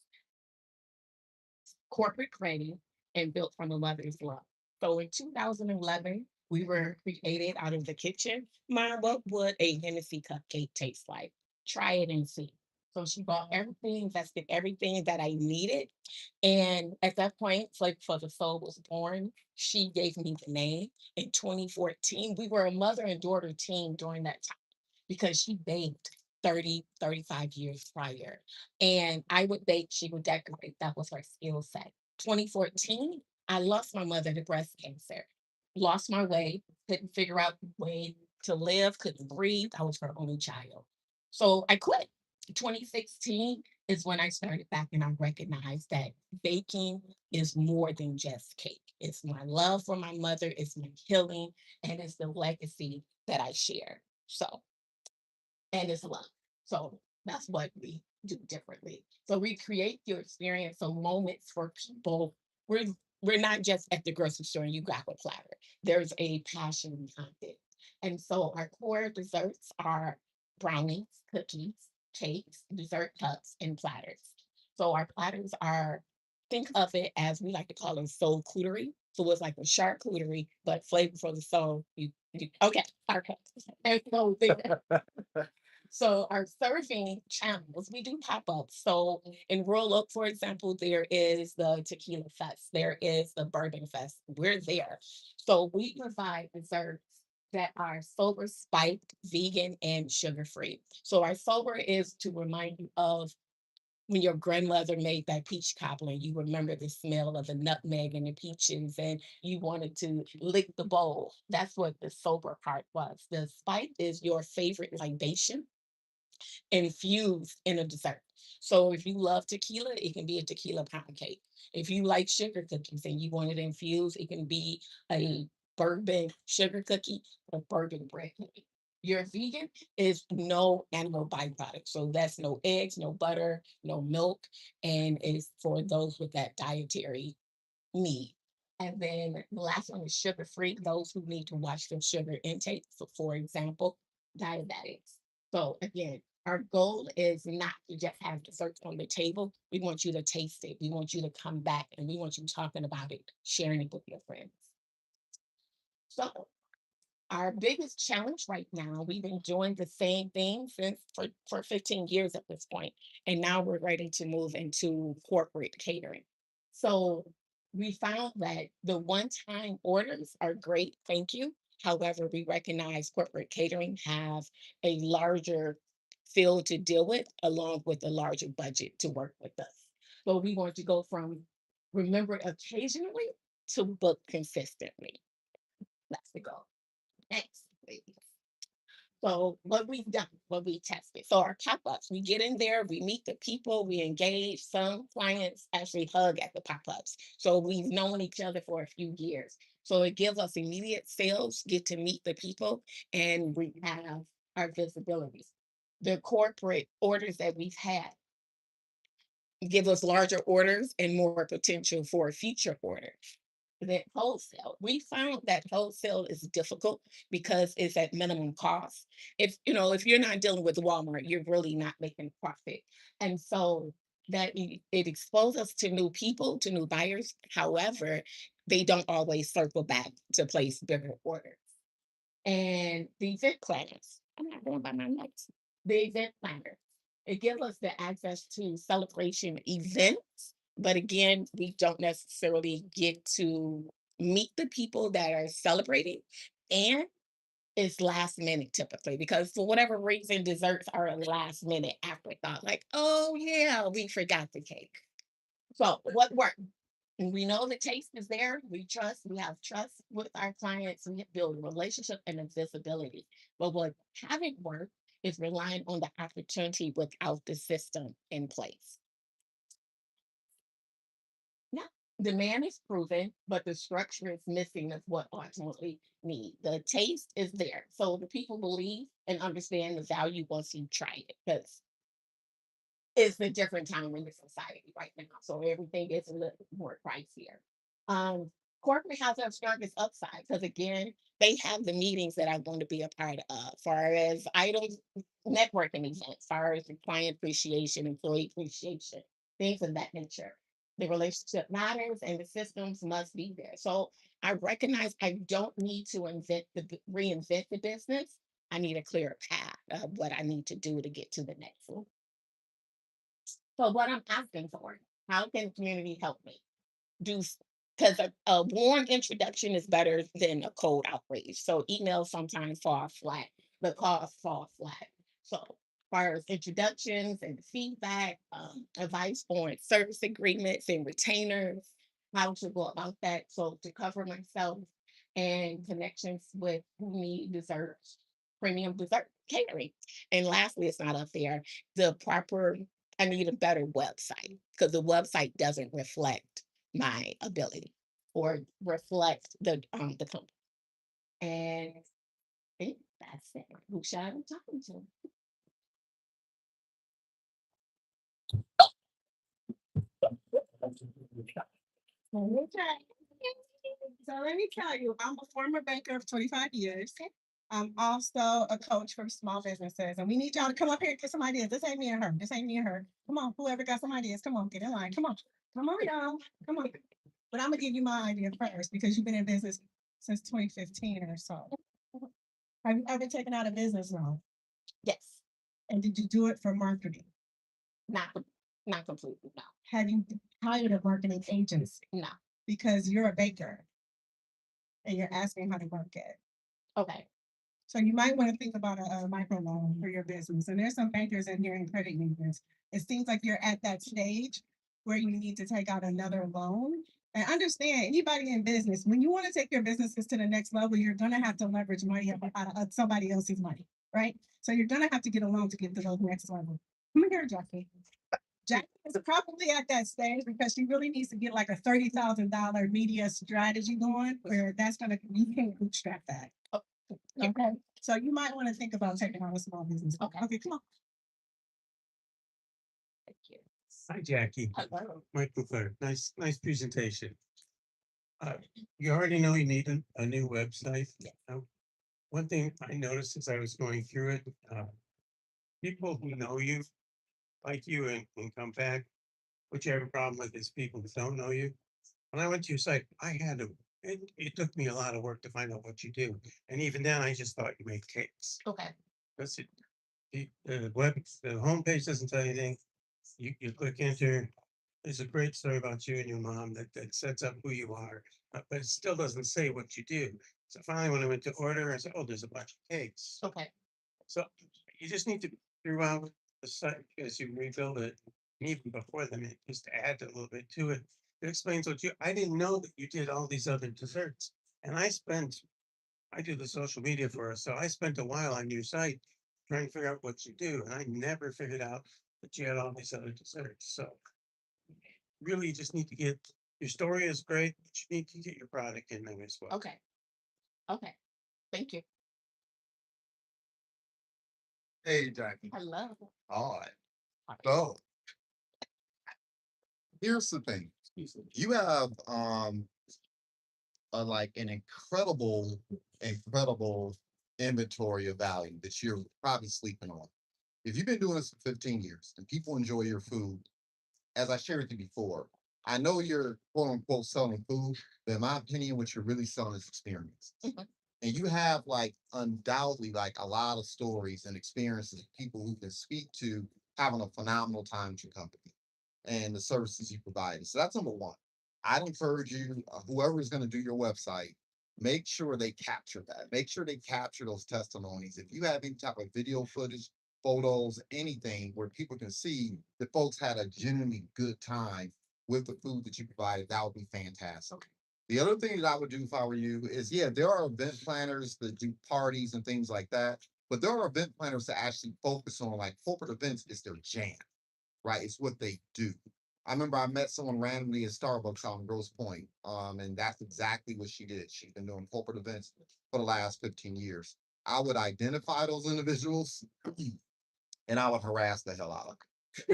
corporate ready, and built from a mother's love. So in 2011, we were created out of the kitchen. Mom, what would a Hennessy cupcake taste like? Try it and see. So she bought everything, invested everything that I needed. And at that point, Flavor for the Soul was born. She gave me the name in 2014. We were a mother and daughter team during that time because she baked 35 years prior. And I would bake, she would decorate. That was her skill set. 2014, I lost my mother to breast cancer. Lost my way, couldn't figure out the way to live, couldn't breathe. I was her only child. So I quit. 2016 is when I started back and I recognized that baking is more than just cake. It's my love for my mother, it's my healing, and it's the legacy that I share. So and it's love. So that's what we do differently. So we create your experience, so moments for people. We're we're not just at the grocery store and you grab a platter. There's a passion behind it. And so our core desserts are brownies, cookies, cakes, dessert cups, and platters. So our platters are, think of it as we like to call them soul cootery. So it's like a charcuterie, but flavor for the soul. Okay, okay. And so so our serving channels, we do pop-ups. So in Royal Oak, for example, there is the Tequila Fest, there is the Bourbon Fest. We're there. So we provide desserts that are sober, spiked, vegan, and sugar-free. So our sober is to remind you of when your grandmother made that peach cobbler, you remember the smell of the nutmeg and the peaches, and you wanted to lick the bowl. That's what the sober part was. The spiked is your favorite libation infused in a dessert. So if you love tequila, it can be a tequila pound cake. If you like sugar cookies and you want it infused, it can be a bourbon sugar cookie or bourbon bread cookie. Your vegan is no animal byproduct. So that's no eggs, no butter, no milk, and it's for those with that dietary need. And then the last one is sugar free, those who need to watch their sugar intake. So, for example, diabetics. So, again, our goal is not to just have desserts on the table. We want you to taste it. We want you to come back and we want you talking about it, sharing it with your friends. So, Our biggest challenge right now, we've been doing the same thing for 15 years at this point, and now we're ready to move into corporate catering. So we found that the one-time orders are great, thank you. However, we recognize corporate catering have a larger field to deal with, along with a larger budget to work with us. So we want to go from remember occasionally to book consistently. That's the goal. Next, please. So what we've done, what we tested. So our pop-ups, we get in there, we meet the people, we engage. Some clients actually hug at the pop-ups. So we've known each other for a few years. So it gives us immediate sales, get to meet the people, and we have our visibility. The corporate orders that we've had give us larger orders and more potential for future orders. Then wholesale, we found that wholesale is difficult because it's at minimum cost. If you're not dealing with Walmart, you're really not making profit. And so it exposes us to new people, to new buyers. However, they don't always circle back to place bigger orders. And the event planners, I'm not going by my notes. The event planners, it gives us the access to celebration events, but again, we don't necessarily get to meet the people that are celebrating, and it's last minute typically because for whatever reason, desserts are a last minute afterthought. Like, oh yeah, we forgot the cake. So what worked? We know the taste is there. We have trust with our clients. We build a relationship and a visibility. But what haven't worked is relying on the opportunity without the system in place. Now, demand is proven, but the structure is missing of what ultimately need. The taste is there. So the people believe and understand the value once you try it. Because it's a different time in the society right now. So everything is a little more pricier. Um, Corporate has their strongest upside because again, they have the meetings that I want to be a part of, far as items, networking events, far as the client appreciation, employee appreciation, things of that nature. The relationship matters and the systems must be there. So I recognize I don't need to reinvent the business. I need a clear path of what I need to do to get to the next level. So what I'm asking for, how can the community help me? Do because a warm introduction is better than a cold outrage. So emails sometimes fall flat, the calls fall flat. So as far as introductions and feedback, advice on service agreements and retainers, how to go about that. So to cover myself and connections with who need desserts, premium dessert catering. And lastly, it's not up there, the proper I need a better website because the website doesn't reflect my ability or reflect the company. And I think that's it. Who should I be talking to? Let me tell So let me tell you, I'm a former banker of 25 years. I'm also a coach for small businesses, and we need y'all to come up here and get some ideas. This ain't me and her. This ain't me and her. Come on, whoever got some ideas, come on, get in line. Come on, y'all. Come on. But I'm gonna give you my idea first because you've been in business since 2015 or so. Have you ever taken out a business loan? Yes, And did you do it for marketing? not not completely. No, Have you hired a marketing agency? no. Because you're a baker and you're asking how to work it. Okay, So you might want to think about a micro loan for your business. And there's some bankers in here and credit unions. It seems like you're at that stage where you need to take out another loan. And understand, anybody in business, when you want to take your businesses to the next level, you're going to have to leverage money out of somebody else's money, right? So you're going to have to get a loan to get to those next level. Come here, Jackie. Jackie is probably at that stage because she really needs to get like a $30,000 media strategy going where you can't bootstrap that. Okay. So you might want to think about taking on a small business. Okay, come on. thank you. Hi, Jackie. Hello. Michael Clark. Nice presentation. You already know you need a new website. Yeah. One thing I noticed as I was going through it, people who know you, like you, and come back, what you have a problem with is people who don't know you. When I went to your site, I had to it took me a lot of work to find out what you do. And even then, I just thought you made cakes. Okay. That's it. The homepage doesn't tell you anything. You click enter. There's a great story about you and your mom that sets up who you are, but it still doesn't say what you do. So finally, when I went to order, I said, "Oh, there's a bunch of cakes." Okay. So you just need to throughout the site as you rebuild it, and even before then, just add a little bit to it. It explains what you. I didn't know that you did all these other desserts, and I do the social media for us, so I spent a while on your site trying to figure out what you do, and I never figured out that you had all these other desserts. So really, you just need to get your story is great, but you need to get your product in there as well. Okay. Okay. Thank you. Hey, Jackie. Hello. All right. So here's the thing. You have like an incredible inventory of value that you're probably sleeping on. If you've been doing this for 15 years and people enjoy your food, as I shared with you before, I know you're quote unquote selling food, but in my opinion, what you're really selling is experience. Mhm. And you have like undoubtedly like a lot of stories and experiences of people who can speak to having a phenomenal time at your company and the services you provide. So that's number one. I'd encourage you, whoever is going to do your website, make sure they capture that. Make sure they capture those testimonies. If you have any type of video footage, photos, anything where people can see that folks had a genuinely good time with the food that you provided, that would be fantastic. The other thing that I would do if I were you is, yeah, there are event planners that do parties and things like that, but there are event planners that actually focus on like corporate events is their jam, right? It's what they do. I remember I met someone randomly at Starbucks out in Grosse Pointe, and that's exactly what she did. She's been doing corporate events for the last 15 years. I would identify those individuals and I would harass the hell out of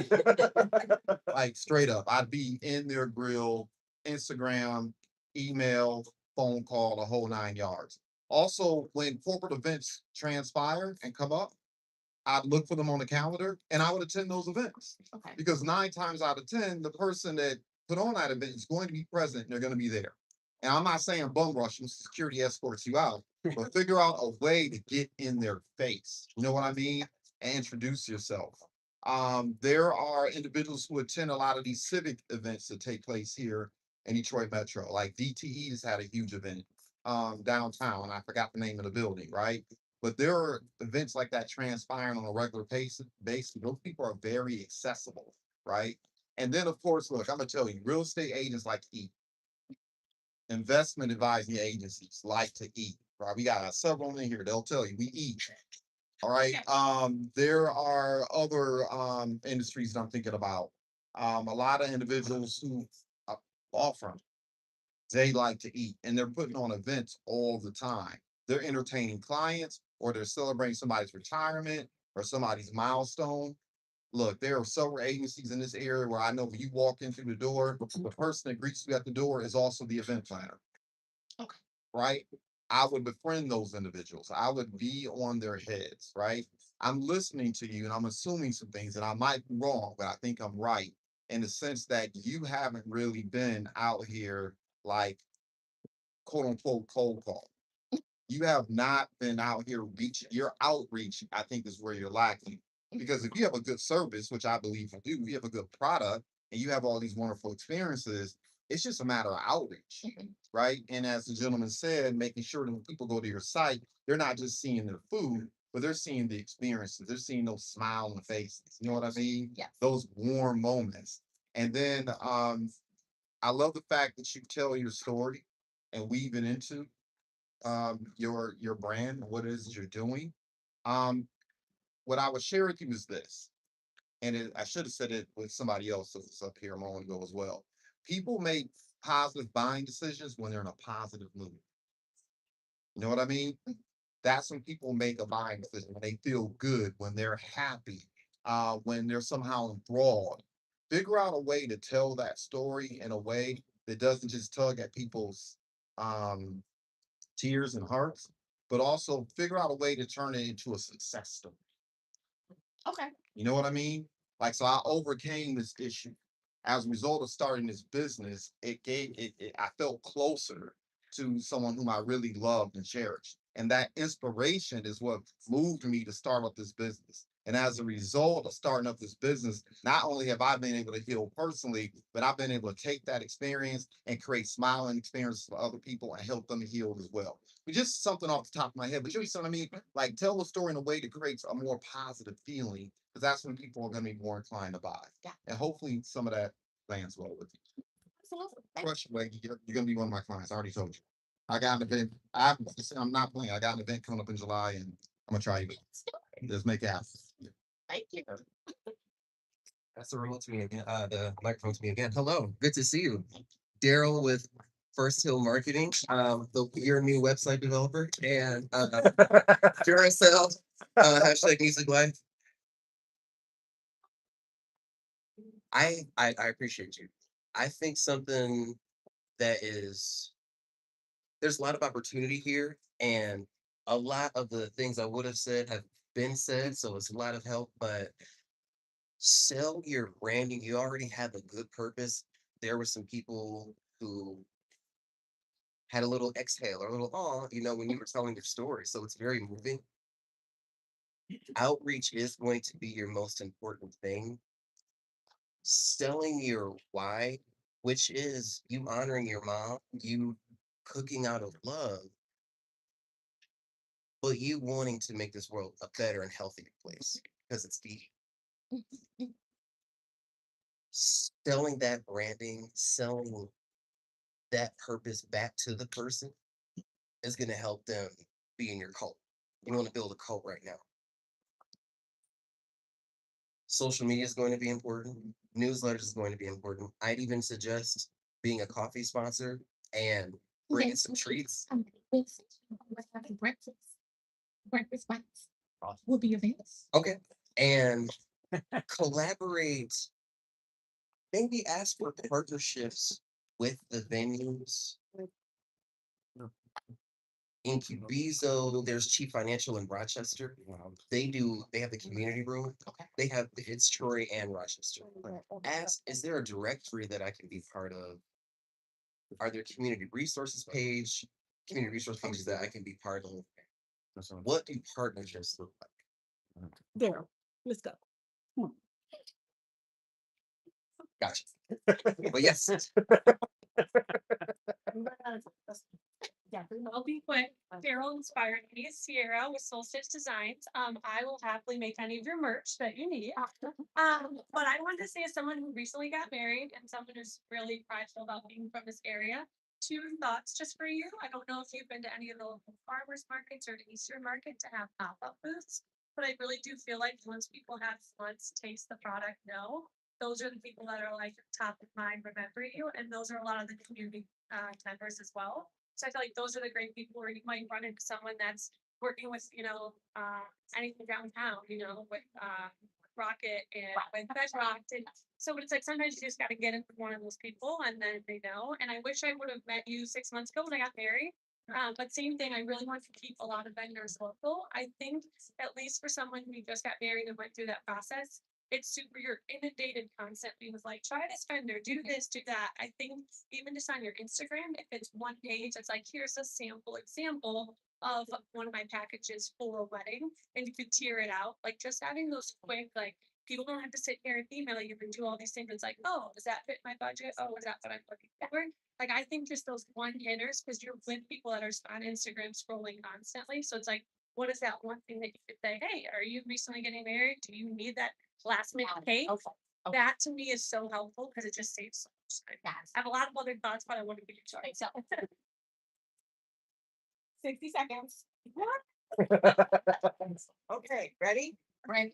them. Like straight up, I'd be in their grill, Instagram, email, phone call, the whole 9 yards. Also, when corporate events transpire and come up, I'd look for them on the calendar and I would attend those events. Okay. Because 9 times out of 10, the person that put on that event is going to be present and they're going to be there. And I'm not saying bum rush them, security escorts you out, but figure out a way to get in their face. You know what I mean? And introduce yourself. There are individuals who attend a lot of these civic events that take place here in Detroit Metro. Like DTE has had a huge event downtown. I forgot the name of the building, right? But there are events like that transpiring on a regular basis. Those people are very accessible, right? And then, of course, look, I'm gonna tell you, real estate agents like to eat. Investment advising agencies like to eat, right? We got several in here. They'll tell you we eat. All right. There are other industries that I'm thinking about. A lot of individuals who law firms, they like to eat and they're putting on events all the time. They're entertaining clients or they're celebrating somebody's retirement or somebody's milestone. Look, there are several agencies in this area where I know when you walk in through the door, the person that greets you at the door is also the event planner. Okay. Right? I would befriend those individuals. I would be on their heads, right? I'm listening to you and I'm assuming some things and I might be wrong, but I think I'm right in the sense that you haven't really been out here like quote unquote cold call. You have not been out here reaching your outreach, I think is where you're lacking. Because if you have a good service, which I believe you do, you have a good product and you have all these wonderful experiences, it's just a matter of outreach, right? And as the gentleman said, making sure that when people go to your site, they're not just seeing their food, but they're seeing the experiences. They're seeing those smile on the faces. You know what I mean? Yes. Those warm moments. And then I love the fact that you tell your story and weave it into your brand, what it is that you're doing. Um, what I would share with you is this, and I should have said it with somebody else that was up here a moment ago as well. People make positive buying decisions when they're in a positive mood. You know what I mean? That's when people make a buying decision, when they feel good, when they're happy, when they're somehow enthralled. Figure out a way to tell that story in a way that doesn't just tug at people's um, tears and hearts, but also figure out a way to turn it into a success story. Okay. You know what I mean? Like, so I overcame this issue. As a result of starting this business, it gave it, I felt closer to someone whom I really loved and cherished. And that inspiration is what moved me to start up this business. And as a result of starting up this business, not only have I been able to heal personally, but I've been able to take that experience and create smiling experiences for other people and help them heal as well. But just something off the top of my head, but you know what I mean? Like tell the story in a way that creates a more positive feeling, because that's when people are going to be more inclined to buy. Yeah. And hopefully some of that lands well with you. Absolutely. Crush it, like you're gonna be one of my clients. I already told you. I got an event. I'm not playing. I got an event coming up in July, and I'm gonna try you. Let's make it happen. Thank you. That's the remote to me again. The microphone to me again. Hello, good to see you. Daryl with First Hill Marketing, your new website developer, and Duracell, hashtag Music Life. I appreciate you. I think something that is there's a lot of opportunity here, and a lot of the things I would have said have been said, so it's a lot of help, but sell your branding. You already have a good purpose. There were some people who had a little exhale or a little when you were telling your story. So it's very moving. Outreach is going to be your most important thing. Selling your why, which is you honoring your mom, you cooking out of love, but you wanting to make this world a better and healthier place because it's deep. Selling that branding, selling that purpose back to the person is going to help them be in your cult. You want to build a cult right now. Social media is going to be important. Newsletters is going to be important. I'd even suggest being a coffee sponsor and bringing some treats. Having breakfast. Breakfast bites will be available. Okay. And collaborate. Maybe ask for partnerships with the venues. Incubizo, there's Chief Financial in Rochester. They have the community room. Okay. It's Troy and Rochester. Ask, is there a directory that I can be part of? Are there community resource pages that I can be part of? What do partnerships look like? Daryl, let's go. Gotcha. But yes, Yeah. I'll be quick. Daryl inspired me. Sierra with Solstice Designs. I will happily make any of your merch that you need. But I wanted to say, as someone who recently got married and someone who's really prideful about being from this area, two thoughts just for you. I don't know if you've been to any of the local farmers markets or the Eastern market to have pop-up booths, but I really do feel like once people have once taste the product, those are the people that are like top of mind, remembering you, and those are a lot of the community members as well. So I feel like those are the great people where you might run into someone that's working with, anything downtown, with Rocket and with Bedrock. And so it's like sometimes you just got to get into one of those people and then they know. And I wish I would have met you 6 months ago when I got married. But same thing, I really want to keep a lot of vendors local. I think at least for someone who just got married and went through that process, you're inundated constantly with like, try this vendor, do this, do that. I think even just on your Instagram, if it's one page, it's like, here's a sample example of one of my packages for a wedding, and you could tier it out. Like just having those quick, like people don't have to sit here and email you and do all these things. It's like, oh, does that fit my budget? Oh, is that what I'm looking for? Like I think just those one hitters, because you're with people that are on Instagram scrolling constantly. So it's like, what is that one thing that you could say? Hey, are you recently getting married? Do you need that last minute cake? Okay. That to me is so helpful because it just saves so much time. I have a lot of other thoughts, but I want to be sorry. So 60 seconds. Okay, ready? right.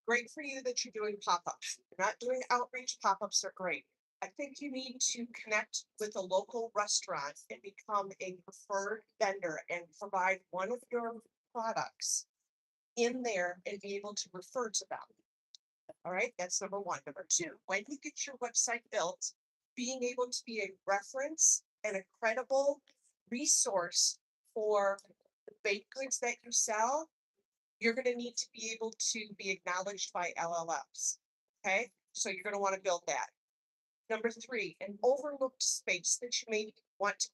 Great for you that you're doing pop-ups. You're not doing outreach, pop-ups are great. I think you need to connect with a local restaurant and become a preferred vendor and provide one of your products in there and be able to refer to them. All right, that's number one. Number two, when you get your website built, being able to be a reference and a credible resource for the baked goods that you sell, you're going to need to be able to be acknowledged by LLMs. Okay, so you're going to want to build that. Number three, an overlooked space that you may want to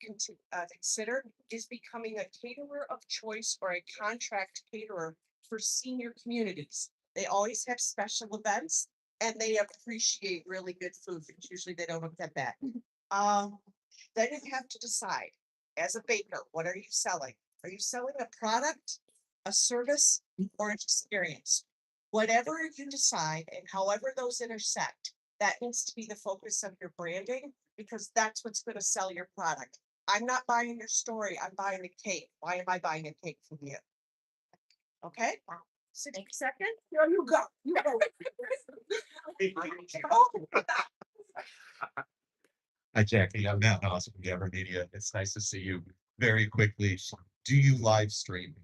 consider is becoming a caterer of choice or a contract caterer for senior communities. They always have special events and they appreciate really good food. Because usually they don't look that bad. Then you have to decide, as a baker, what are you selling? Are you selling a product, a service, or an experience? Whatever you decide and however those intersect, that needs to be the focus of your branding because that's what's going to sell your product. I'm not buying your story, I'm buying a cake. Why am I buying a cake from you? Okay? 60 seconds? Here you go. You go. Hi, Jackie. I'm Matt Noss from Gabber Media. It's nice to see you. Very quickly, do you live stream?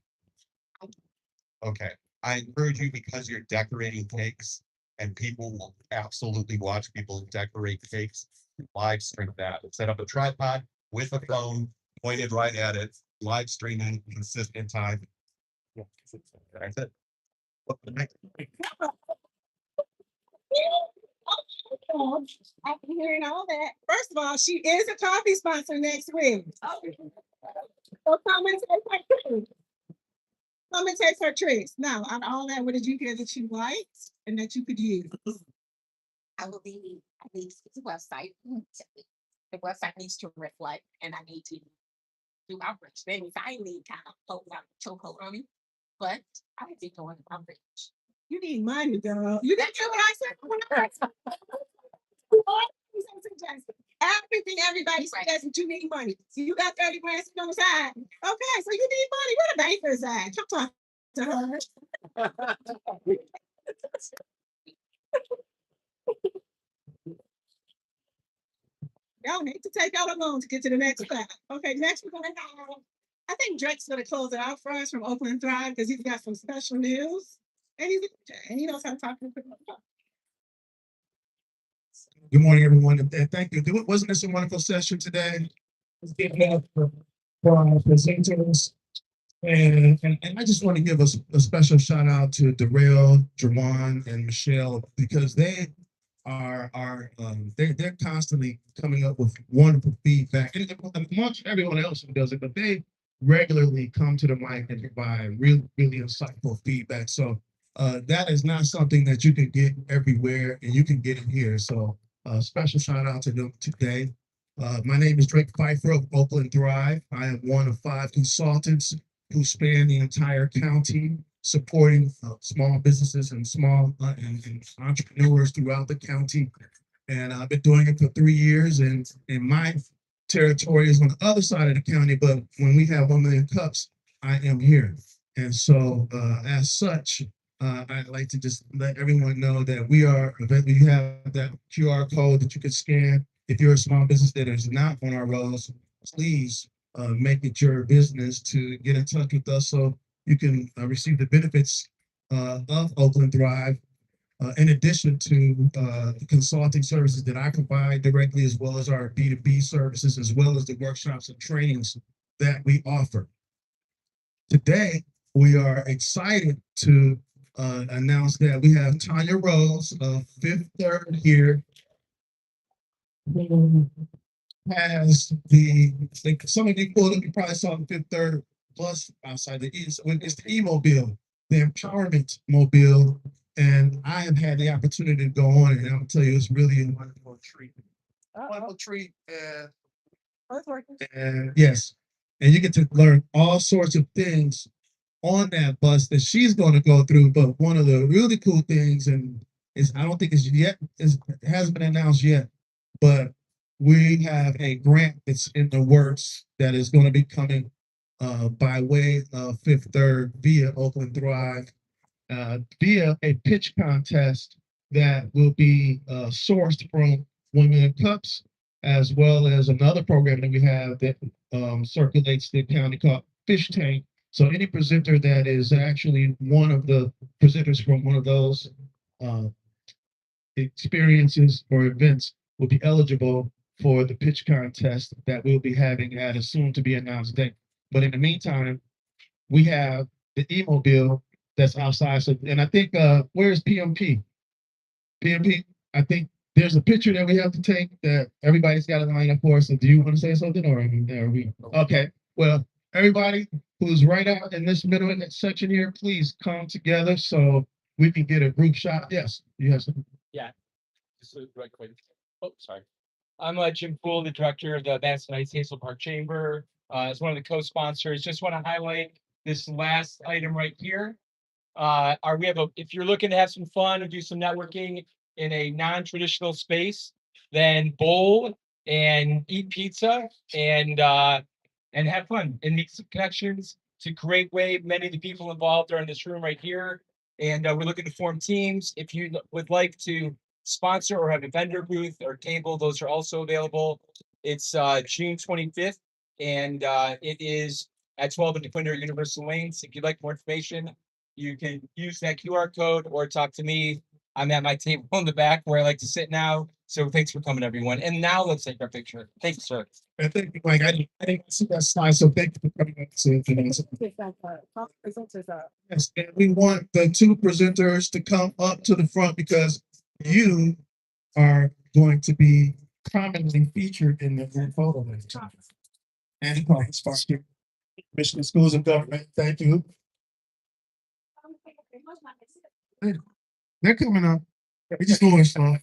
Okay, I encourage you because you're decorating cakes and people will absolutely watch people decorate cakes. Live stream that. Set up a tripod with a phone pointed right at it, live streaming consistent time. That's it. I'm hearing all that. First of all, she is a coffee sponsor next week. So come and take her treats. Come and take her treats. Now, out of all that, what did you hear that you liked and that you could use? I need to get the website. The website needs to reflect, and I need to do outreach. Things I need kind of hold out chokehold on me, but I would be doing outreach. You need money, girl. You didn't hear what I said when I everything everybody says that you need money. So you got 30 grand sitting on the side. Okay, so you need money. Where the bankers at? Come talk to her. Y'all need to take out a loan to get to the next step. Okay, next we're gonna have, I think Drake's gonna close it out for us from Oakland Thrive because he's got some special news. And he knows how to talk to people. Good morning, everyone, and thank you. Wasn't this a wonderful session today? Let's give it up for our presenters. And I just want to give a special shout out to Darrell, Jawan, and Michelle because they're constantly coming up with wonderful feedback. And amongst everyone else who does it, but they regularly come to the mic and provide really insightful feedback. So that is not something that you can get everywhere, and you can get it here. So special shout out to them today. My name is Drake Pfeiffer of Oakland Thrive. I am one of 5 consultants who span the entire county, supporting small businesses and small and entrepreneurs throughout the county. And I've been doing it for 3 years, and my territory is on the other side of the county. But when we have 1 million cups, I am here. And so, as such, I'd like to just let everyone know that we have that QR code that you can scan. If you're a small business that is not on our rolls, please make it your business to get in touch with us so you can receive the benefits of Oakland Thrive, in addition to the consulting services that I provide directly, as well as our B2B services, as well as the workshops and trainings that we offer. Today, we are excited to announce that we have Tanya Rose of Fifth Third here, who has some of you pulled up, you probably saw the Fifth Third bus outside the east. It's the E-Mobile, the empowerment mobile. And I have had the opportunity to go on it, and I'll tell you, it's really a wonderful treat. Wonderful treat. And yes, and you get to learn all sorts of things on that bus that she's going to go through. But one of the really cool things, and I don't think it hasn't been announced yet, but we have a grant that's in the works that is going to be coming by way of Fifth Third via Oakland Thrive, via a pitch contest that will be sourced from 1 Million Cups, as well as another program that we have that circulates the county called Fish Tank. So any presenter that is actually one of the presenters from one of those experiences or events will be eligible for the pitch contest that we'll be having at a soon to be announced date. But in the meantime, we have the E-Mobile that's outside. So, and I think, where's PMP? PMP, I think there's a picture that we have to take that everybody's got to line up for. So do you want to say something or are we? Okay, well, everybody who's right out in this middle in that section here, please come together so we can get a group shot. Yes, you have something. Just right quick. Oh, sorry. I'm Jim Poole, the director of the Madison Heights Hazel Park Chamber. As one of the co-sponsors, just want to highlight this last item right here. If you're looking to have some fun and do some networking in a non-traditional space, then bowl and eat pizza and have fun and make some connections. It's a great way. Many of the people involved are in this room right here, and we're looking to form teams. If you would like to sponsor or have a vendor booth or table, those are also available. It's June 25th, and it is at 12 in DetroitMetro Universal Lanes. If you'd like more information, you can use that QR code or talk to me. I'm at my table in the back where I like to sit now. So thanks for coming, everyone. And now let's take our picture. Thanks, sir. And thank you, Mike. I didn't see that slide, so thank you for coming up to yes, and we want the two presenters to come up to the front because you are going to be prominently featured in the group photo. Andy Clark, Sparky, Michigan Schools of Government. Thank you. They're coming up. We just going slow.